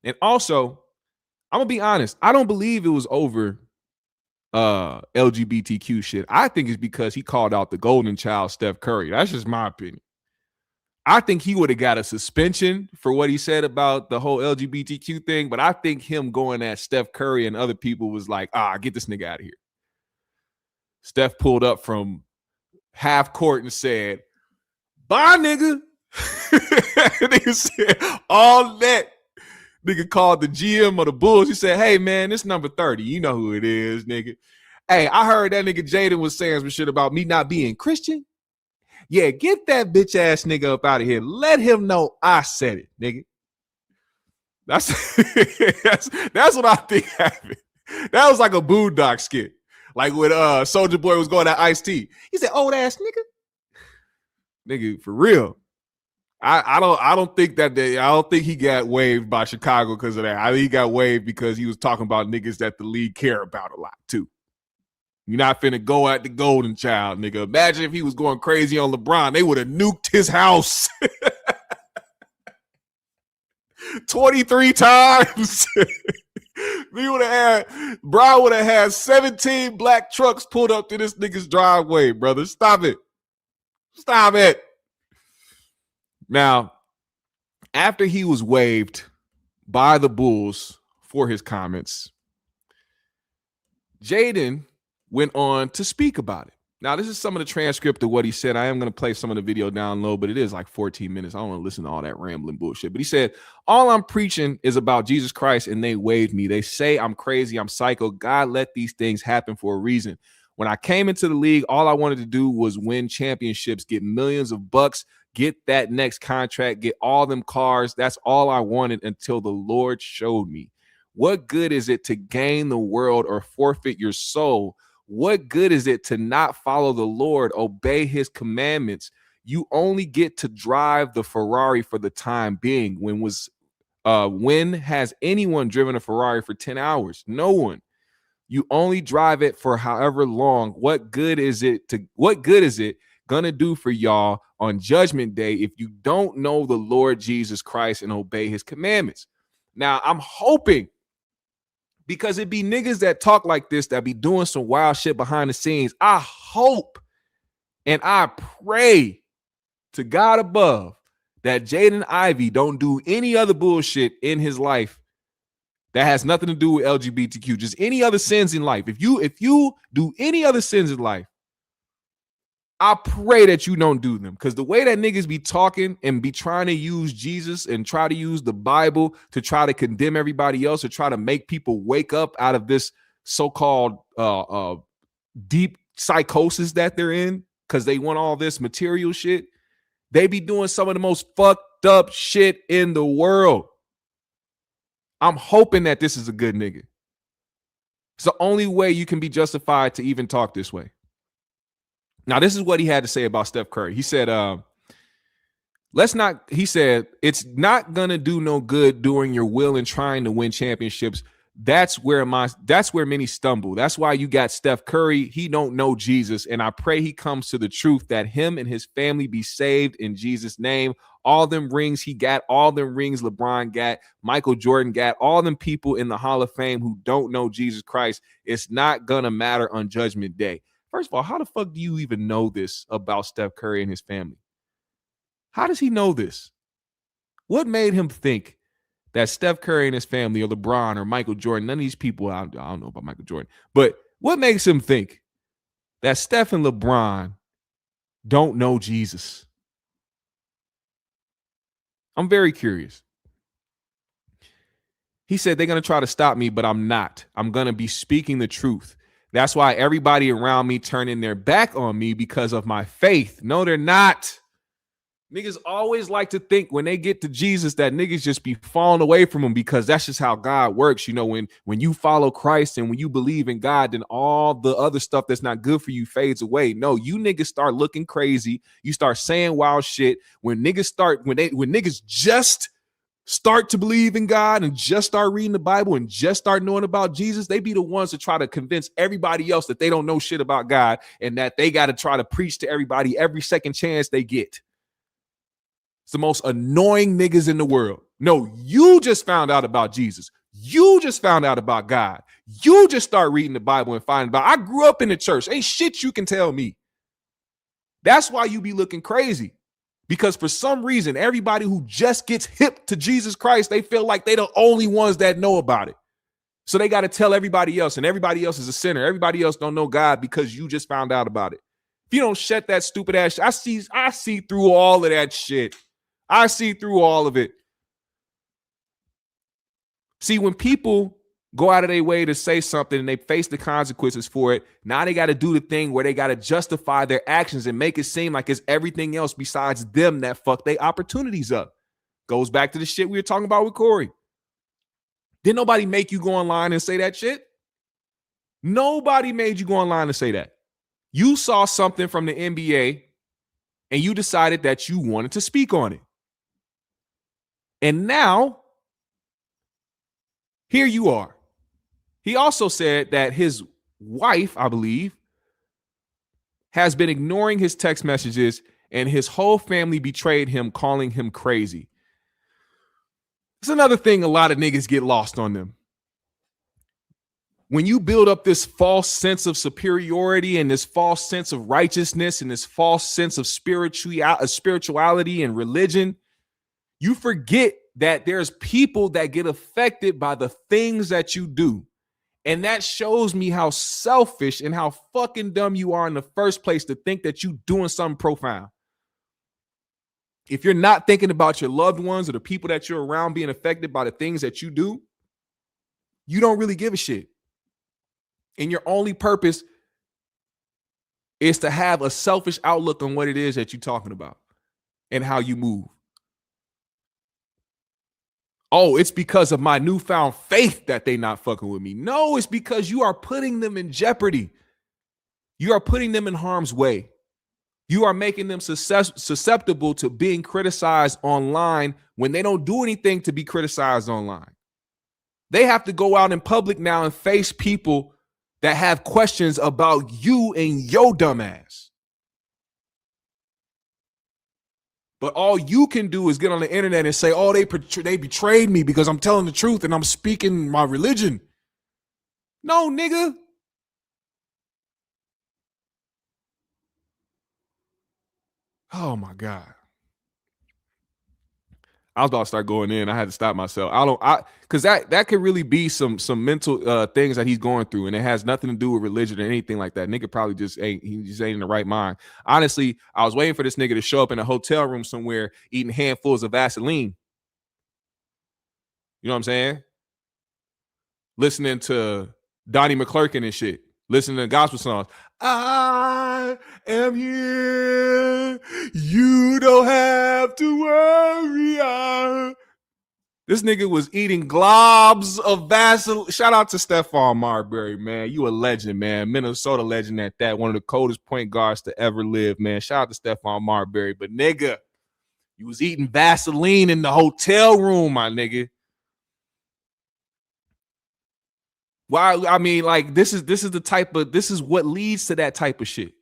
And also, I'm gonna be honest, I don't believe it was over LGBTQ shit. I think it's because he called out the golden child, Steph Curry. That's just my opinion. I think he would have got a suspension for what he said about the whole LGBTQ thing, but I think him going at Steph Curry and other people was like, get this nigga out of here. Steph pulled up from half court and said, bye, nigga. Nigga said all that. Nigga called the GM of the Bulls. He said, hey, man, this number 30. You know who it is, nigga. Hey, I heard that nigga Jaden was saying some shit about me not being Christian. Yeah, get that bitch ass nigga up out of here. Let him know I said it, nigga. That's what I think happened. That was like a Boondock skit. Like when Soulja Boy was going at Ice-T. He said, old ass nigga. Nigga, for real. I don't think he got waived by Chicago because of that. I think he got waived because he was talking about niggas that the league care about a lot too. You're not finna go at the golden child, nigga. Imagine if he was going crazy on LeBron. They would have nuked his house 23 times. Brown would have had 17 black trucks pulled up to this nigga's driveway, brother. Stop it. Now, after he was waived by the Bulls for his comments, Jaden went on to speak about it. Now, this is some of the transcript of what he said. I am going to play some of the video down low, but it is like 14 minutes. I don't want to listen to all that rambling bullshit. But he said, all I'm preaching is about Jesus Christ, and they waived me. They say I'm crazy, I'm psycho. God let these things happen for a reason. When I came into the league, all I wanted to do was win championships, get millions of bucks, get that next contract, get all them cars. That's all I wanted until the Lord showed me. What good is it to gain the world or forfeit your soul? What good is it to not follow the Lord, obey his commandments? You only get to drive the Ferrari for the time being. When has anyone driven a Ferrari for 10 hours? No one. You only drive it for however long. What good is it gonna do for y'all on Judgment Day if you don't know the Lord Jesus Christ and obey his commandments? Now, I'm hoping, because it be niggas that talk like this that be doing some wild shit behind the scenes. I hope and I pray to God above that Jaden Ivy don't do any other bullshit in his life that has nothing to do with LGBTQ, just any other sins in life. If you do any other sins in life, I pray that you don't do them, because the way that niggas be talking and be trying to use Jesus and try to use the Bible to try to condemn everybody else or try to make people wake up out of this so-called deep psychosis that they're in because they want all this material shit, they be doing some of the most fucked up shit in the world. I'm hoping that this is a good nigga. It's the only way you can be justified to even talk this way. Now, this is what he had to say about Steph Curry. He said, it's not going to do no good doing your will and trying to win championships. That's where many stumble. That's why you got Steph Curry. He don't know Jesus. And I pray he comes to the truth that him and his family be saved in Jesus' name. All them rings he got, all them rings LeBron got, Michael Jordan got, all them people in the Hall of Fame who don't know Jesus Christ. It's not going to matter on Judgment Day. First of all, how the fuck do you even know this about Steph Curry and his family? How does he know this? What made him think that Steph Curry and his family, or LeBron or Michael Jordan, none of these people, I don't know about Michael Jordan, but what makes him think that Steph and LeBron don't know Jesus? I'm very curious. He said they're going to try to stop me, but I'm not. I'm going to be speaking the truth. That's why everybody around me turning their back on me because of my faith. No, they're not. Niggas always like to think when they get to Jesus that niggas just be falling away from him, because that's just how God works. You know, when you follow Christ and when you believe in God, then all the other stuff that's not good for you fades away. No, you niggas start looking crazy. You start saying wild shit. When niggas just start to believe in God and just start reading the Bible and just start knowing about Jesus, they be the ones to try to convince everybody else that they don't know shit about God and that they got to try to preach to everybody every second chance they get. It's the most annoying niggas in the world. No, you just found out about Jesus. You just found out about God. You just start reading the Bible and finding out. I grew up in the church. Ain't shit you can tell me. That's why you be looking crazy. Because for some reason, everybody who just gets hip to Jesus Christ, they feel like they the only ones that know about it. So they got to tell everybody else, and everybody else is a sinner. Everybody else don't know God because you just found out about it. If you don't shut that stupid ass shit, I see through all of that shit. I see through all of it. See, when people go out of their way to say something and they face the consequences for it, now they got to do the thing where they got to justify their actions and make it seem like it's everything else besides them that fuck their opportunities up. Goes back to the shit we were talking about with Corey. Didn't nobody make you go online and say that shit? Nobody made you go online and say that. You saw something from the NBA and you decided that you wanted to speak on it. And now, here you are. He also said that his wife, I believe, has been ignoring his text messages and his whole family betrayed him, calling him crazy. It's another thing a lot of niggas get lost on them. When you build up this false sense of superiority and this false sense of righteousness and this false sense of spirituality and religion, you forget that there's people that get affected by the things that you do. And that shows me how selfish and how fucking dumb you are in the first place to think that you doing something profound. If you're not thinking about your loved ones or the people that you're around being affected by the things that you do, you don't really give a shit. And your only purpose is to have a selfish outlook on what it is that you're talking about and how you move. Oh, it's because of my newfound faith that they not fucking with me. No, it's because you are putting them in jeopardy. You are putting them in harm's way. You are making them susceptible to being criticized online when they don't do anything to be criticized online. They have to go out in public now and face people that have questions about you and your dumb ass. But all you can do is get on the internet and say, oh, they betrayed me because I'm telling the truth and I'm speaking my religion. No, nigga. Oh, my God. I was about to start going in. I had to stop myself. Because that could really be some mental things that he's going through, and it has nothing to do with religion or anything like that. Nigga probably just ain't in the right mind. Honestly, I was waiting for this nigga to show up in a hotel room somewhere eating handfuls of Vaseline. You know what I'm saying? Listening to Donnie McClurkin and shit. Listening to gospel songs. I am here. You don't have to worry. This nigga was eating globs of Vaseline. Shout out to Stephon Marbury, man. You a legend, man. Minnesota legend at that. One of the coldest point guards to ever live, man. Shout out to Stephon Marbury. But nigga, you was eating Vaseline in the hotel room, my nigga. Why? I mean, like, this is what leads to that type of shit.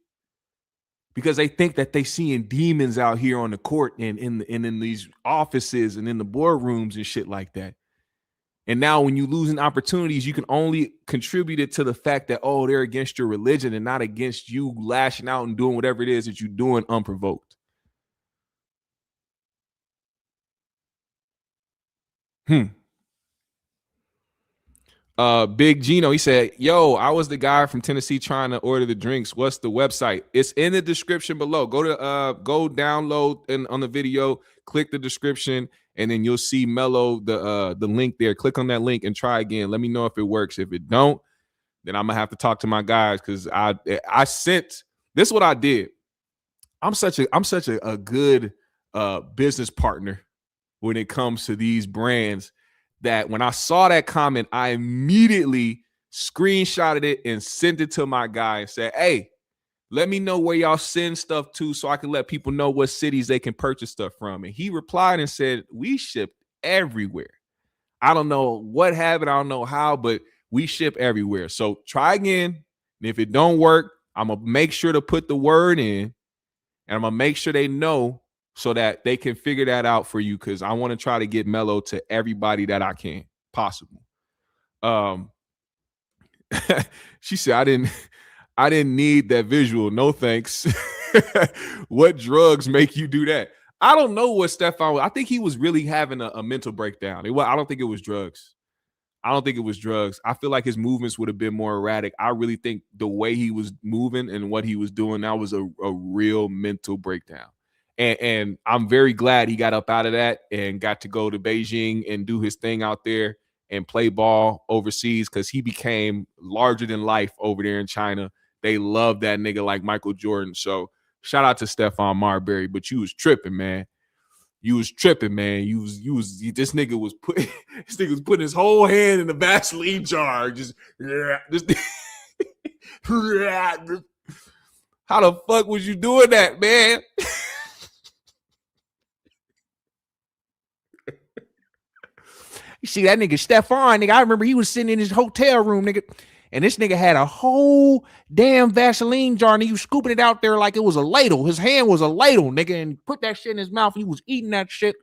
Because they think that they seeing demons out here on the court and in these offices and in the boardrooms and shit like that. And now when you losing opportunities, you can only contribute it to the fact that, oh, they're against your religion and not against you lashing out and doing whatever it is that you're doing unprovoked. Big Gino, he said, yo, I was the guy from Tennessee trying to order the drinks. What's the website? It's in the description below. Go download on the video, click the description, and then you'll see Mello, the link there. Click on that link and try again. Let me know if it works. If it don't, then I'm gonna have to talk to my guys, because I sent this is what I did. I'm such a good business partner when it comes to these brands, that when I saw that comment, I immediately screenshotted it and sent it to my guy and said, hey, let me know where y'all send stuff to so I can let people know what cities they can purchase stuff from. And he replied and said, we ship everywhere. I don't know what happened. I don't know how, but we ship everywhere. So try again. And if it don't work, I'm going to make sure to put the word in, and I'm going to make sure they know, so that they can figure that out for you, because I want to try to get Mello to everybody that I can possible. She said, I didn't need that visual. No thanks. What drugs make you do that? I don't know what Stephon was. I think he was really having a mental breakdown. I don't think it was drugs. I feel like his movements would have been more erratic. I really think the way he was moving and what he was doing, that was a real mental breakdown. And I'm very glad he got up out of that and got to go to Beijing and do his thing out there and play ball overseas, because he became larger than life over there in China. They love that nigga like Michael Jordan. So shout out to Stephon Marbury, but you was tripping, man. This nigga was putting his whole hand in the Vaseline jar. How the fuck was you doing that, man? You see that nigga Stephon, nigga, I remember he was sitting in his hotel room, nigga, and this nigga had a whole damn Vaseline jar, and he was scooping it out there like it was a ladle. His hand was a ladle, nigga, and put that shit in his mouth. He was eating that shit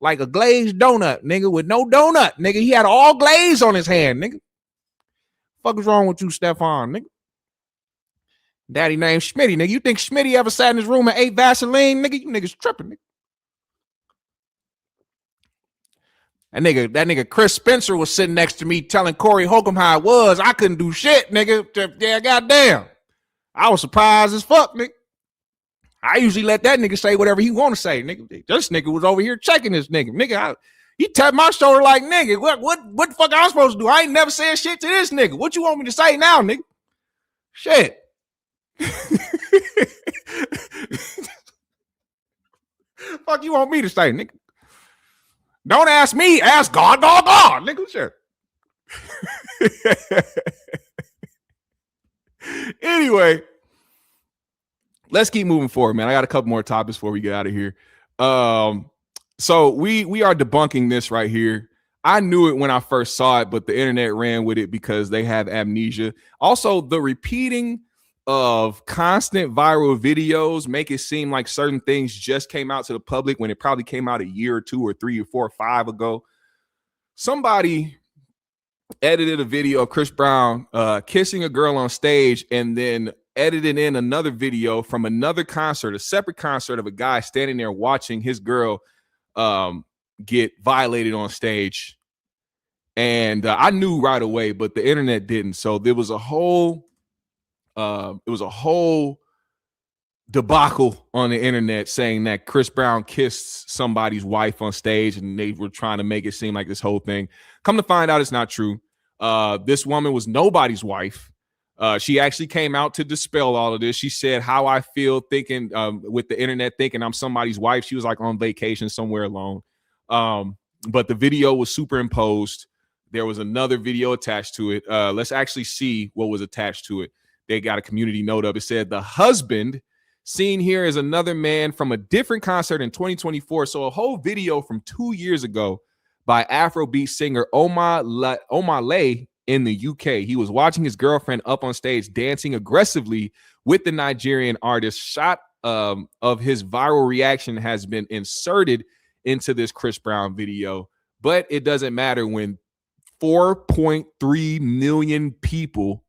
like a glazed donut, nigga, with no donut, nigga. He had all glaze on his hand, nigga. Fuck is wrong with you, Stephon, nigga? Daddy named Schmitty, nigga. You think Schmitty ever sat in his room and ate Vaseline, nigga? You niggas tripping, nigga. That nigga Chris Spencer was sitting next to me telling Corey Holcomb how it was. I couldn't do shit, nigga. Yeah, goddamn. I was surprised as fuck, nigga. I usually let that nigga say whatever he want to say, nigga. This nigga was over here checking this nigga. He tapped my shoulder like, nigga, what the fuck I'm supposed to do? I ain't never said shit to this nigga. What you want me to say now, nigga? Shit. Fuck you want me to say, nigga? Don't ask me, ask God, nigga. Sure. Anyway, let's keep moving forward, man. I got a couple more topics before we get out of here. So we are debunking this right here. I knew it when I first saw it, but the internet ran with it because they have amnesia. Also, the repeating of constant viral videos make it seem like certain things just came out to the public when it probably came out a year or 2 or 3 or 4 or 5 ago. Somebody edited a video of Chris Brown kissing a girl on stage and then edited in another video from another concert, a separate concert of a guy standing there watching his girl get violated on stage. And I knew right away, but the internet didn't. So there was a whole debacle on the internet saying that Chris Brown kissed somebody's wife on stage, and they were trying to make it seem like this whole thing. Come to find out, it's not true. This woman was nobody's wife. She actually came out to dispel all of this. She said, how I feel thinking with the internet thinking I'm somebody's wife. She was like on vacation somewhere alone. But the video was superimposed. There was another video attached to it. Let's actually see what was attached to it. They got a community note up. It said, the husband seen here is another man from a different concert in 2024. So a whole video from 2 years ago by Afrobeat singer Omale in the UK. He was watching his girlfriend up on stage dancing aggressively with the Nigerian artist. Shot of his viral reaction has been inserted into this Chris Brown video, but it doesn't matter when 4.3 million people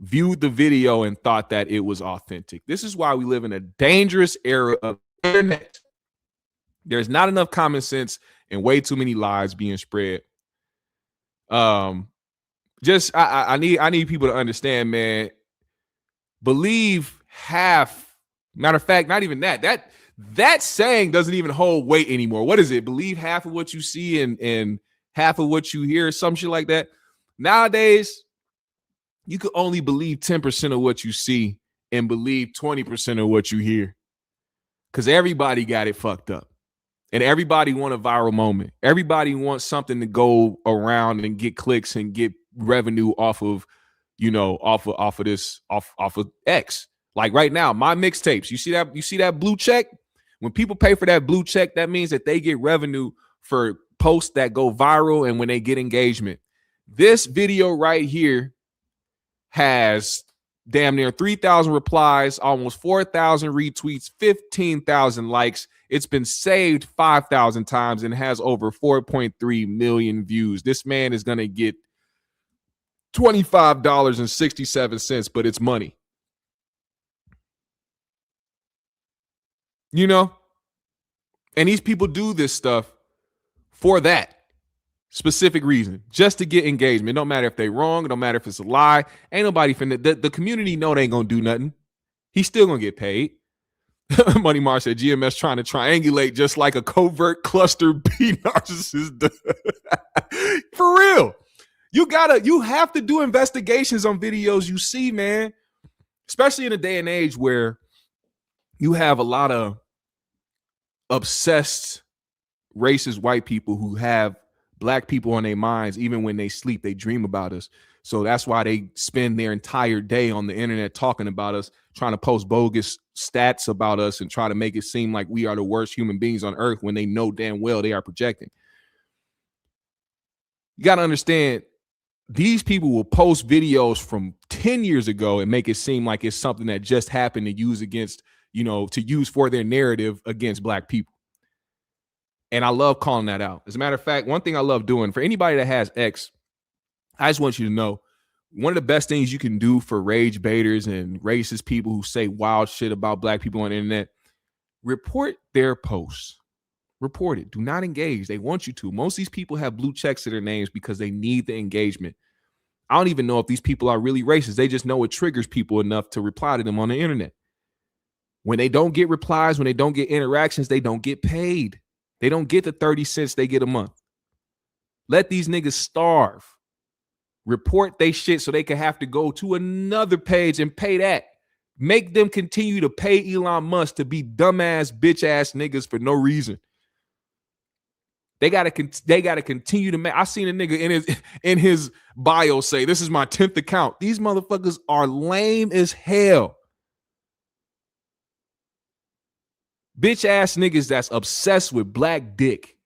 viewed the video and thought that it was authentic. This is why we live in a dangerous era of internet. There's not enough common sense and way too many lies being spread. I need people to understand, man. Believe half. Matter of fact, not even that. That saying doesn't even hold weight anymore. What is it? Believe half of what you see and half of what you hear, some shit like that. Nowadays, you could only believe 10% of what you see and believe 20% of what you hear. Because everybody got it fucked up. And everybody want a viral moment. Everybody wants something to go around and get clicks and get revenue off of, off of X. Like right now, my mixtapes. You see that blue check? When people pay for that blue check, that means that they get revenue for posts that go viral and when they get engagement. This video right here has damn near 3,000 replies, almost 4,000 retweets, 15,000 likes. It's been saved 5,000 times and has over 4.3 million views. This man is going to get $25.67, but it's money. And these people do this stuff for that specific reason, just to get engagement. It don't matter if they wrong. It don't matter if it's a lie. Ain't nobody finna. The community know they ain't gonna do nothing. He's still gonna get paid. Money Mar said GMS trying to triangulate just like a covert cluster B narcissist. For real. You have to do investigations on videos you see, man. Especially in a day and age where you have a lot of obsessed racist white people who have black people on their minds. Even when they sleep, they dream about us. So that's why they spend their entire day on the internet talking about us, trying to post bogus stats about us and try to make it seem like we are the worst human beings on earth when they know damn well they are projecting. You got to understand, these people will post videos from 10 years ago and make it seem like it's something that just happened to use against, to use for their narrative against black people. And I love calling that out. As a matter of fact, one thing I love doing for anybody that has X, I just want you to know, one of the best things you can do for rage baiters and racist people who say wild shit about black people on the internet, report their posts. Report it. Do not engage. They want you to. Most of these people have blue checks to their names because they need the engagement. I don't even know if these people are really racist. They just know it triggers people enough to reply to them on the internet. When they don't get replies, when they don't get interactions, they don't get paid. They don't get the 30 cents they get a month. Let these niggas starve. Report they shit so they can have to go to another page and pay that. Make them continue to pay Elon Musk to be dumbass, bitch ass niggas for no reason. They gotta continue to make. I seen a nigga in his bio say, "This is my 10th account." These motherfuckers are lame as hell. Bitch ass niggas that's obsessed with black dick.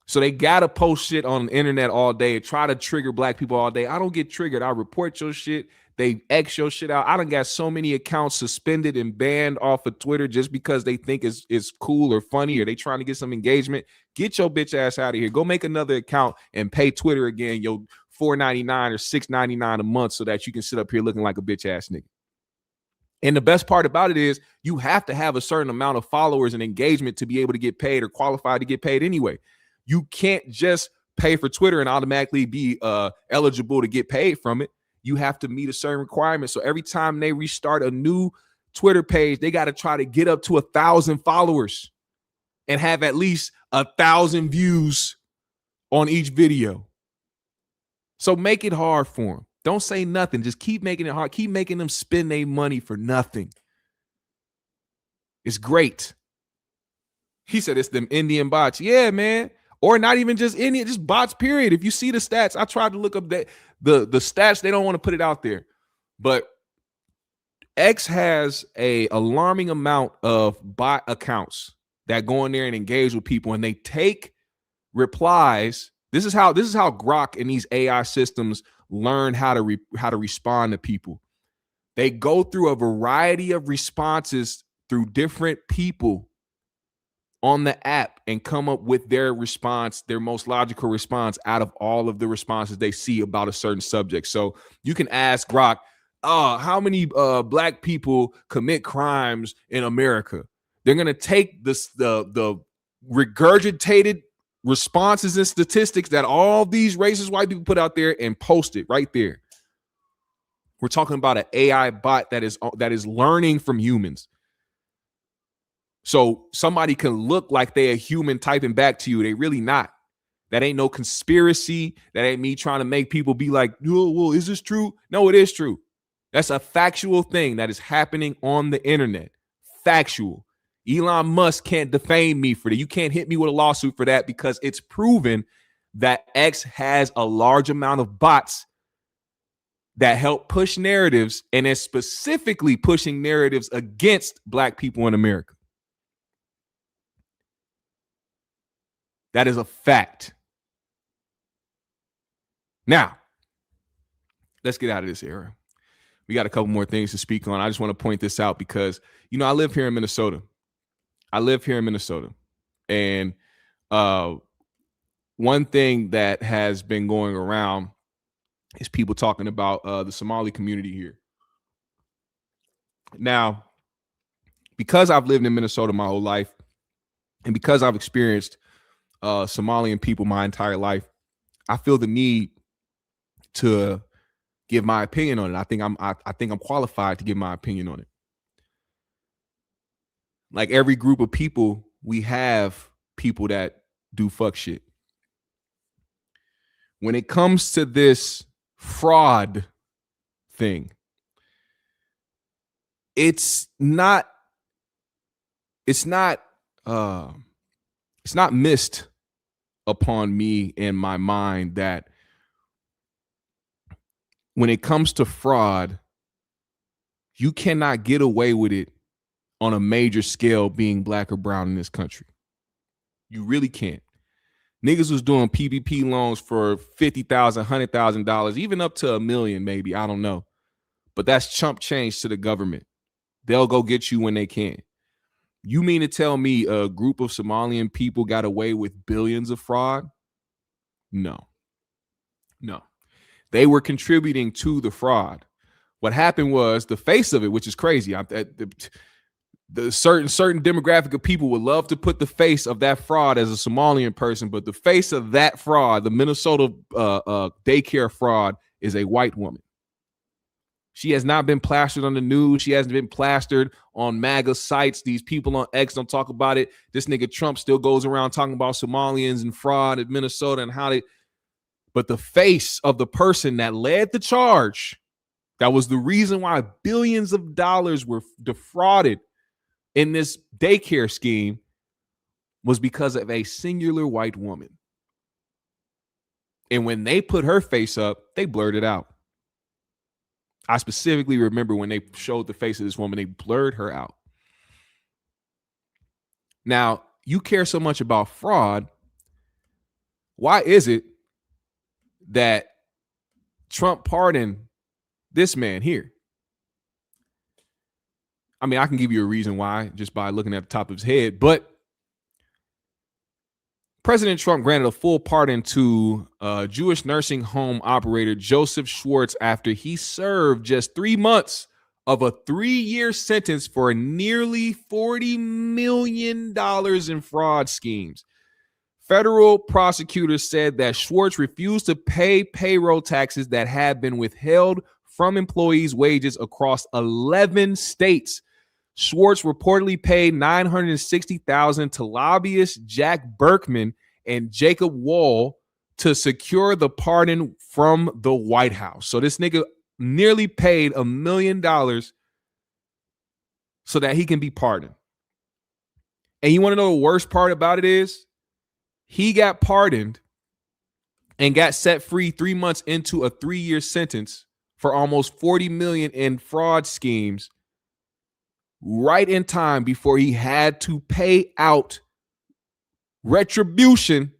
So they gotta post shit on the internet all day and try to trigger black people all day. I don't get triggered. I report your shit. They X your shit out. I done got so many accounts suspended and banned off of Twitter just because they think it's cool or funny or they trying to get some engagement. Get your bitch ass out of here. Go make another account and pay Twitter again, yo, $4.99 or $6.99 a month so that you can sit up here looking like a bitch ass nigga. And the best part about it is you have to have a certain amount of followers and engagement to be able to get paid or qualified to get paid anyway. You can't just pay for Twitter and automatically be eligible to get paid from it. You have to meet a certain requirement. So every time they restart a new Twitter page, they got to try to get up to 1,000 followers and have at least 1,000 views on each video. So make it hard for them. Don't say nothing. Just keep making it hard. Keep making them spend their money for nothing. It's great. He said it's them Indian bots. Yeah, man. Or not even just Indian, just bots, period. If you see the stats, I tried to look up the stats. They don't want to put it out there. But X has a alarming amount of bot accounts that go in there and engage with people, and they take replies. This is how Grok and these AI systems learn how to respond to people. They go through a variety of responses through different people on the app and come up with their response, their most logical response out of all of the responses they see about a certain subject. So you can ask Grok, how many black people commit crimes in America? They're going to take the regurgitated responses and statistics that all these racist white people put out there and post it right there. We're talking about an AI bot that is learning from humans. So somebody can look like they're a human typing back to you. They really not. That ain't no conspiracy. That ain't me trying to make people be like, oh, well, is this true? No, it is true. That's a factual thing that is happening on the internet. Factual. Elon Musk can't defame me for that. You can't hit me with a lawsuit for that because it's proven that X has a large amount of bots that help push narratives, and is specifically pushing narratives against black people in America. That is a fact. Now, let's get out of this era. We got a couple more things to speak on. I just want to point this out because, I live here in Minnesota. And one thing that has been going around is people talking about the Somali community here. Now, because I've lived in Minnesota my whole life, and because I've experienced Somalian people my entire life, I feel the need to give my opinion on it. I think I'm qualified to give my opinion on it. Like every group of people, we have people that do fuck shit. When it comes to this fraud thing, it's not missed upon me in my mind that when it comes to fraud, you cannot get away with it on a major scale being black or brown in this country. You really can't. Niggas was doing PPP loans for $50,000, $100,000, even up to $1 million, maybe. I don't know. But that's chump change to the government. They'll go get you when they can. You mean to tell me a group of Somalian people got away with billions of fraud? No. They were contributing to the fraud. What happened was the face of it, which is crazy. The certain demographic of people would love to put the face of that fraud as a Somalian person, but the face of that fraud, the Minnesota daycare fraud, is a white woman. She has not been plastered on the news. She hasn't been plastered on MAGA sites. These people on X don't talk about it. This nigga Trump still goes around talking about Somalians and fraud in Minnesota and how they. But the face of the person that led the charge That was the reason why billions of dollars were defrauded in this daycare scheme, was because of a singular white woman. And when they put her face up, they blurred it out. I specifically remember when they showed the face of this woman, they blurred her out. Now, you care so much about fraud. Why is it that Trump pardoned this man here? I mean, I can give you a reason why just by looking at the top of his head, but President Trump granted a full pardon to Jewish nursing home operator Joseph Schwartz after he served just 3 months of a 3-year sentence for nearly $40 million in fraud schemes. Federal prosecutors said that Schwartz refused to pay payroll taxes that had been withheld from employees' wages across 11 states. Schwartz reportedly paid $960,000 to lobbyists Jack Berkman and Jacob Wall to secure the pardon from the White House. So this nigga nearly paid $1 million so that he can be pardoned. And you want to know the worst part about it is? He got pardoned and got set free 3 months into a 3-year sentence for almost $40 million in fraud schemes, right in time before he had to pay out retribution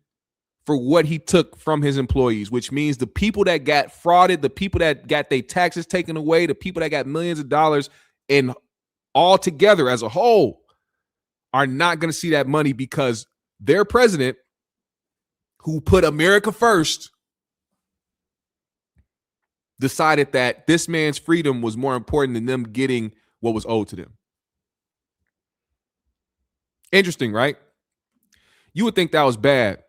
for what he took from his employees, which means the people that got frauded, the people that got their taxes taken away, the people that got millions of dollars in all together as a whole are not going to see that money because their president, who put America first, decided that this man's freedom was more important than them getting what was owed to them. Interesting, right? You would think that was bad,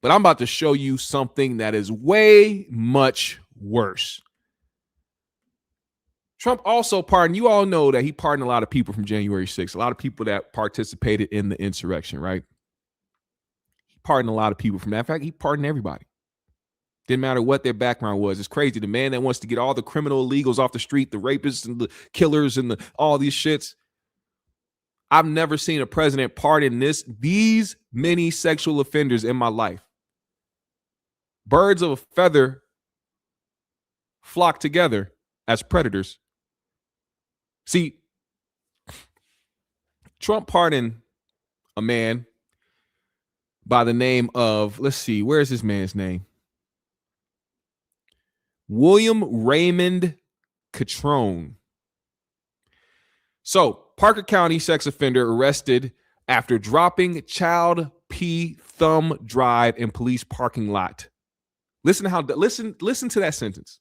but I'm about to show you something that is way much worse. Trump also pardoned, you all know that he pardoned a lot of people from January 6th, a lot of people that participated in the insurrection, right? He pardoned a lot of people from that. In fact, he pardoned everybody. Didn't matter what their background was. It's crazy. The man that wants to get all the criminal illegals off the street, the rapists and the killers and all these shits. I've never seen a president pardon these many sexual offenders in my life. Birds of a feather flock together as predators. See, Trump pardoned a man by the name of, let's see, where's this man's name? William Raymond Catrone. So, Parker County sex offender arrested after dropping child pee thumb drive in police parking lot. Listen to that sentence.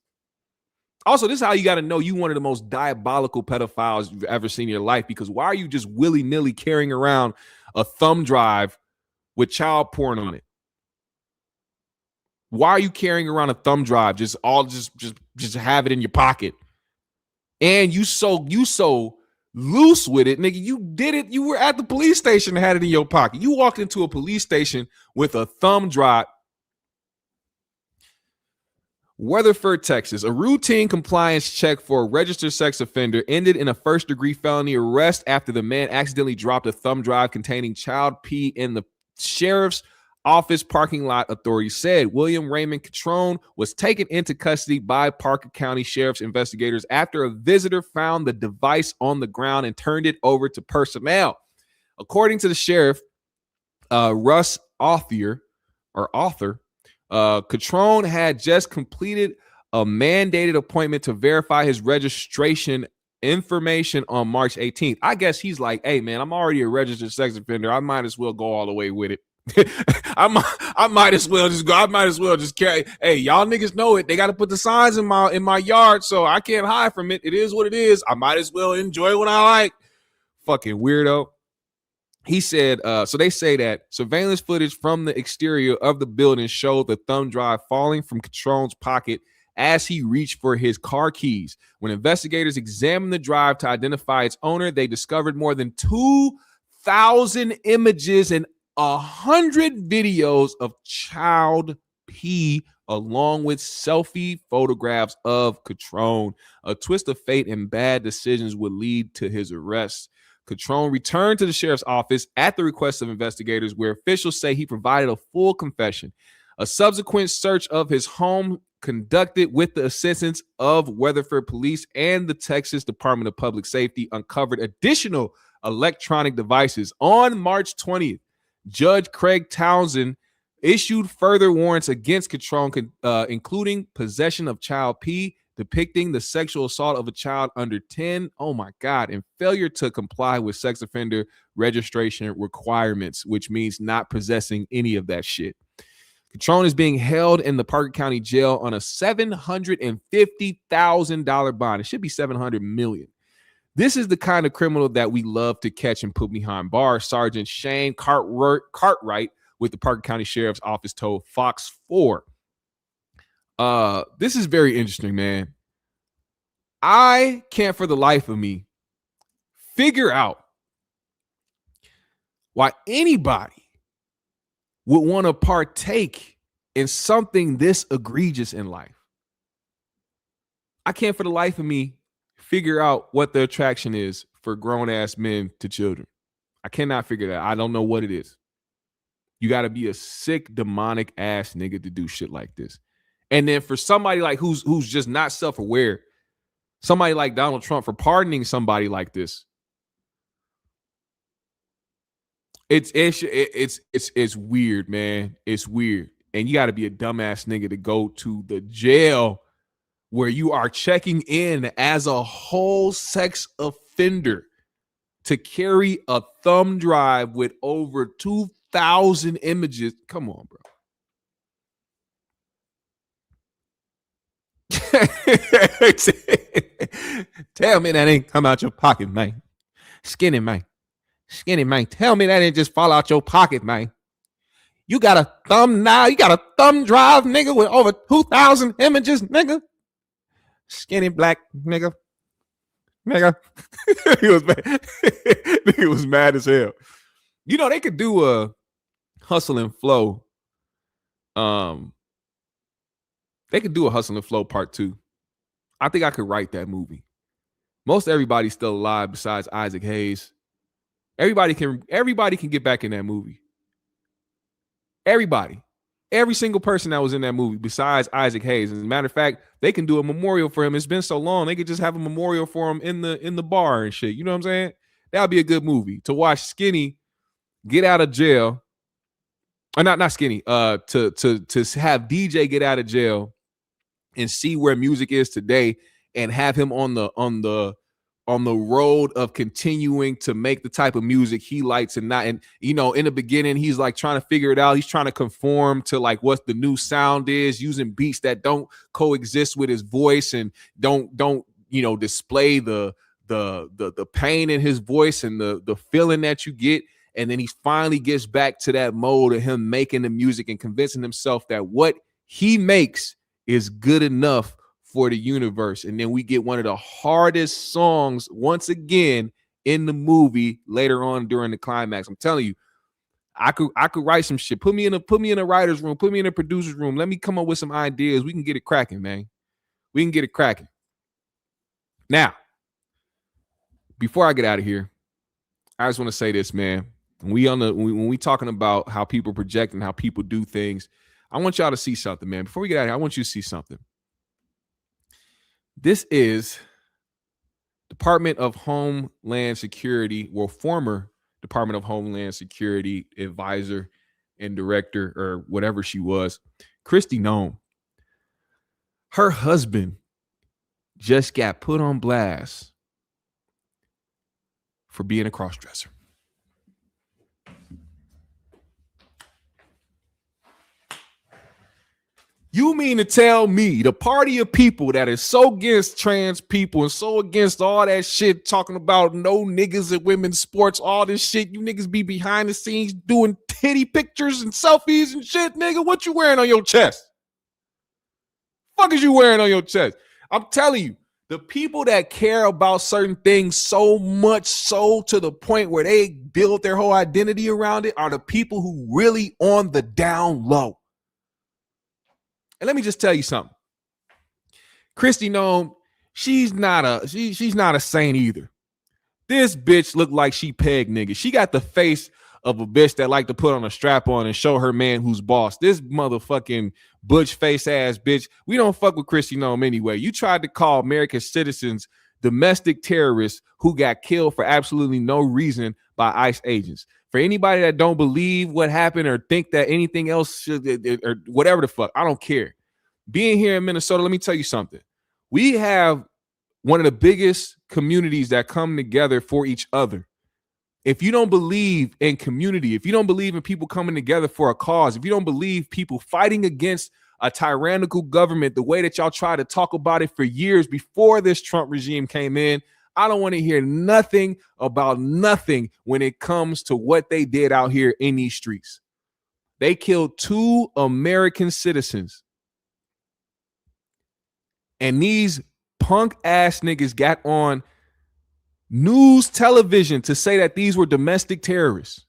Also, this is how you got to know you one of the most diabolical pedophiles you've ever seen in your life, because why are you just willy-nilly carrying around a thumb drive with child porn on it? Why are you carrying around a thumb drive? Just have it in your pocket. And you so loose with it, nigga. You did it. You were at the police station and had it in your pocket. You walked into a police station with a thumb drive. Weatherford, Texas. A routine compliance check for a registered sex offender ended in a first-degree felony arrest after the man accidentally dropped a thumb drive containing child pee in the sheriff's office parking lot, authorities said. William Raymond Catrone was taken into custody by Parker County Sheriff's investigators after a visitor found the device on the ground and turned it over to personnel. According to the sheriff, Russ Author, Catrone had just completed a mandated appointment to verify his registration information on March 18th. I guess he's like, hey, man, I'm already a registered sex offender. I might as well go all the way with it. I might as well just go. I might as well just carry. Hey, y'all niggas know it. They got to put the signs in my yard, so I can't hide from it. It is what it is. I might as well enjoy what I like. Fucking weirdo. He said, so they say that surveillance footage from the exterior of the building showed the thumb drive falling from Catrone's pocket as he reached for his car keys. When investigators examined the drive to identify its owner, they discovered more than 2,000 images and 100 videos of child P along with selfie photographs of Catrone. A twist of fate and bad decisions would lead to his arrest. Catrone returned to the sheriff's office at the request of investigators, where officials say he provided a full confession. A subsequent search of his home conducted with the assistance of Weatherford Police and the Texas Department of Public Safety uncovered additional electronic devices. On March 20th, Judge Craig Townsend issued further warrants against Catrone, including possession of child P, depicting the sexual assault of a child under 10, oh my God, and failure to comply with sex offender registration requirements, which means not possessing any of that shit. Catrone is being held in the Parker County Jail on a $750,000 bond. It should be $700 million. This is the kind of criminal that we love to catch and put behind bars. Sergeant Shane Cartwright with the Parker County Sheriff's Office told Fox 4. This is very interesting, man. I can't for the life of me figure out why anybody would want to partake in something this egregious in life. I can't for the life of me figure out what the attraction is for grown-ass men to children. I cannot figure that. I don't know what it is. You got to be a sick, demonic ass nigga to do shit like this. And then for somebody like who's just not self-aware, somebody like Donald Trump for pardoning somebody like this, it's weird, man. It's weird. And you got to be a dumbass nigga to go to the jail where you are checking in as a whole sex offender to carry a thumb drive with over 2,000 images. Come on, bro. Tell me that ain't come out your pocket, man. Skinny, man. Skinny, man. Tell me that ain't just fall out your pocket, man. You got a thumb now. You got a thumb drive, nigga, with over 2,000 images, nigga. Skinny black nigga. Nigga. He was mad. He was mad as hell. You know, they could do a Hustle and Flow. They could do a Hustle and Flow part 2. I think I could write that movie. Most everybody's still alive besides Isaac Hayes. Everybody can get back in that movie. Everybody. Every single person that was in that movie besides Isaac Hayes. As a matter of fact, they can do a memorial for him. It's been so long. They could just have a memorial for him in the bar and shit. You know what I'm saying? That would be a good movie to watch Skinny get out of jail. Or not Skinny. To have DJ get out of jail and see where music is today and have him on the road of continuing to make the type of music he likes and not. And, you know, in the beginning, he's like trying to figure it out. He's trying to conform to like what the new sound is, using beats that don't coexist with his voice and don't, you know, display the pain in his voice and the feeling that you get. And then he finally gets back to that mode of him making the music and convincing himself that what he makes is good enough for the universe. And then we get one of the hardest songs once again in the movie later on during the climax. I'm telling you, I could write some shit. Put me in a writer's room, put me in a producer's room. Let me come up with some ideas. We can get it cracking, man. We can get it cracking. Now, before I get out of here, I just want to say this, man. When we talking about how people project and how people do things, I want y'all to see something, man. Before we get out of here, I want you to see something. This is Department of Homeland Security, well, former Department of Homeland Security advisor and director or whatever she was, Kristi Noem. Her husband just got put on blast for being a crossdresser. You mean to tell me the party of people that is so against trans people and so against all that shit, talking about no niggas at women's sports, all this shit, you niggas be behind the scenes doing titty pictures and selfies and shit, nigga? What you wearing on your chest? Fuck is you wearing on your chest? I'm telling you, the people that care about certain things so much so to the point where they build their whole identity around it are the people who really on the down low. And let me just tell you something. Kristi Noem, she's not a saint either. This bitch looked like she pegged niggas. She got the face of a bitch that like to put on a strap on and show her man who's boss. This motherfucking butch face ass bitch. We don't fuck with Kristi Noem anyway. You tried to call American citizens domestic terrorists who got killed for absolutely no reason by ICE agents. For anybody that don't believe what happened or think that anything else should, or whatever the fuck, I don't care. Being here in Minnesota, let me tell you something. We have one of the biggest communities that come together for each other. If you don't believe in community, if you don't believe in people coming together for a cause, if you don't believe people fighting against a tyrannical government the way that y'all try to talk about it for years before this Trump regime came in, I don't want to hear nothing about nothing when it comes to what they did out here in these streets. They killed 2 American citizens. And these punk ass niggas got on news television to say that these were domestic terrorists.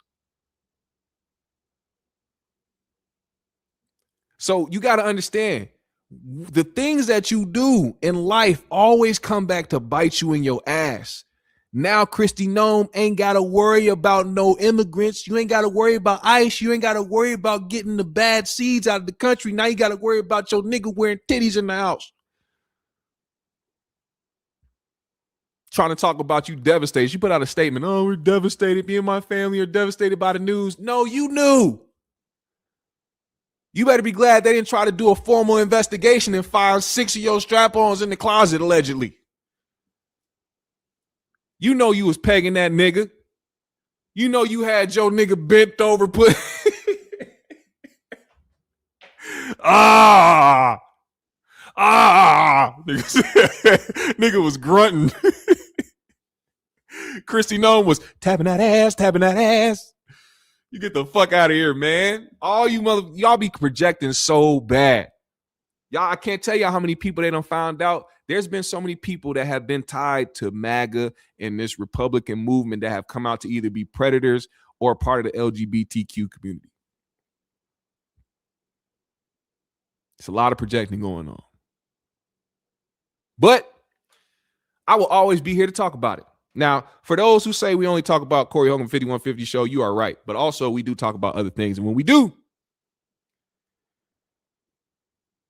So you got to understand, the things that you do in life always come back to bite you in your ass. Now Kristi Noem ain't got to worry about no immigrants. You ain't got to worry about ICE. You ain't got to worry about getting the bad seeds out of the country. Now you got to worry about your nigga wearing titties in the house. Trying to talk about you devastated. You put out a statement. Oh, we're devastated. Me and my family are devastated by the news. No, you knew. You better be glad they didn't try to do a formal investigation and find 6 of your strap-ons in the closet, allegedly. You know you was pegging that nigga. You know you had your nigga bent over, put nigga was grunting. Kristi Noem was tapping that ass. You get the fuck out of here, man. All you y'all be projecting so bad. Y'all, I can't tell y'all how many people they done found out. There's been so many people that have been tied to MAGA and this Republican movement that have come out to either be predators or part of the LGBTQ community. It's a lot of projecting going on. But I will always be here to talk about it. Now, for those who say we only talk about Corey Holcomb 5150 show, you are right. But also we do talk about other things. And when we do,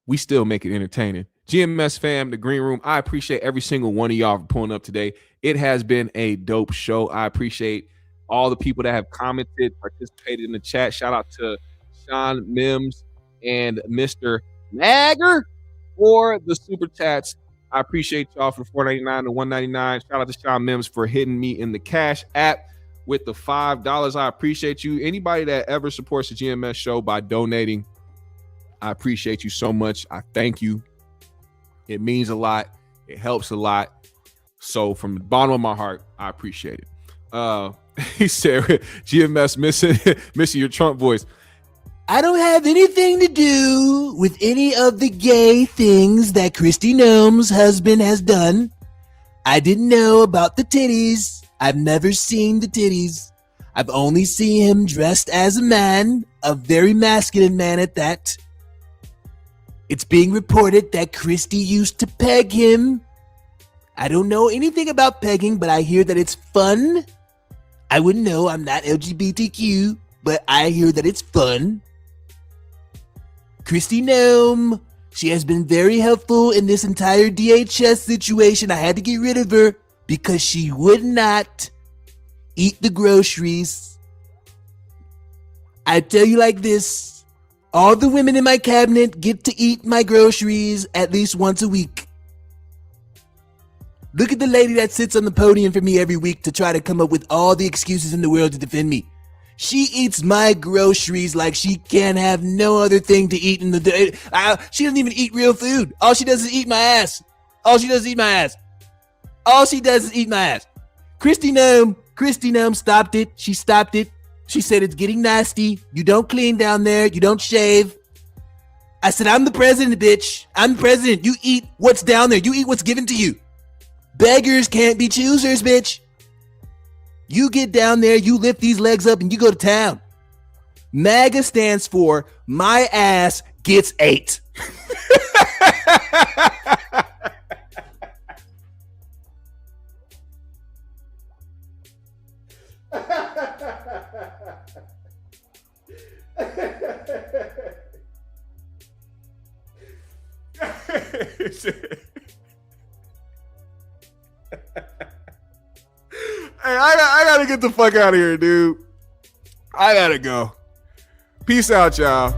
we still make it entertaining. GMS fam, the green room, I appreciate every single one of y'all for pulling up today. It has been a dope show. I appreciate all the people that have commented, participated in the chat. Shout out to Sean Mims and Mr. Nagger for the super chats. I appreciate y'all for $4.99 to $1.99. Shout out to Sean Mims for hitting me in the Cash app with the $5. I appreciate you. Anybody that ever supports the GMS show by donating, I appreciate you so much. I thank you. It means a lot. It helps a lot. So from the bottom of my heart, I appreciate it. He said, GMS missing your Trump voice. I don't have anything to do with any of the gay things that Kristi Noem's husband has done. I didn't know about the titties. I've never seen the titties. I've only seen him dressed as a man, a very masculine man at that. It's being reported that Kristi used to peg him. I don't know anything about pegging, but I hear that it's fun. I wouldn't know. I'm not LGBTQ, but I hear that it's fun. Kristi Noem, she has been very helpful in this entire DHS situation. I had to get rid of her because she would not eat the groceries. I tell you like this, all the women in my cabinet get to eat my groceries at least once a week. Look at the lady that sits on the podium for me every week to try to come up with all the excuses in the world to defend me. She eats my groceries like she can't have no other thing to eat in the day. She doesn't even eat real food. All she does is eat my ass. Kristi Noem stopped it. She stopped it. She said it's getting nasty. You don't clean down there. You don't shave. I said, I'm the president, bitch. I'm the president. You eat what's down there. You eat what's given to you. Beggars can't be choosers, bitch. You get down there, you lift these legs up, and you go to town. MAGA stands for my ass gets ate. Hey, I gotta get the fuck out of here, dude. I gotta go. Peace out, y'all.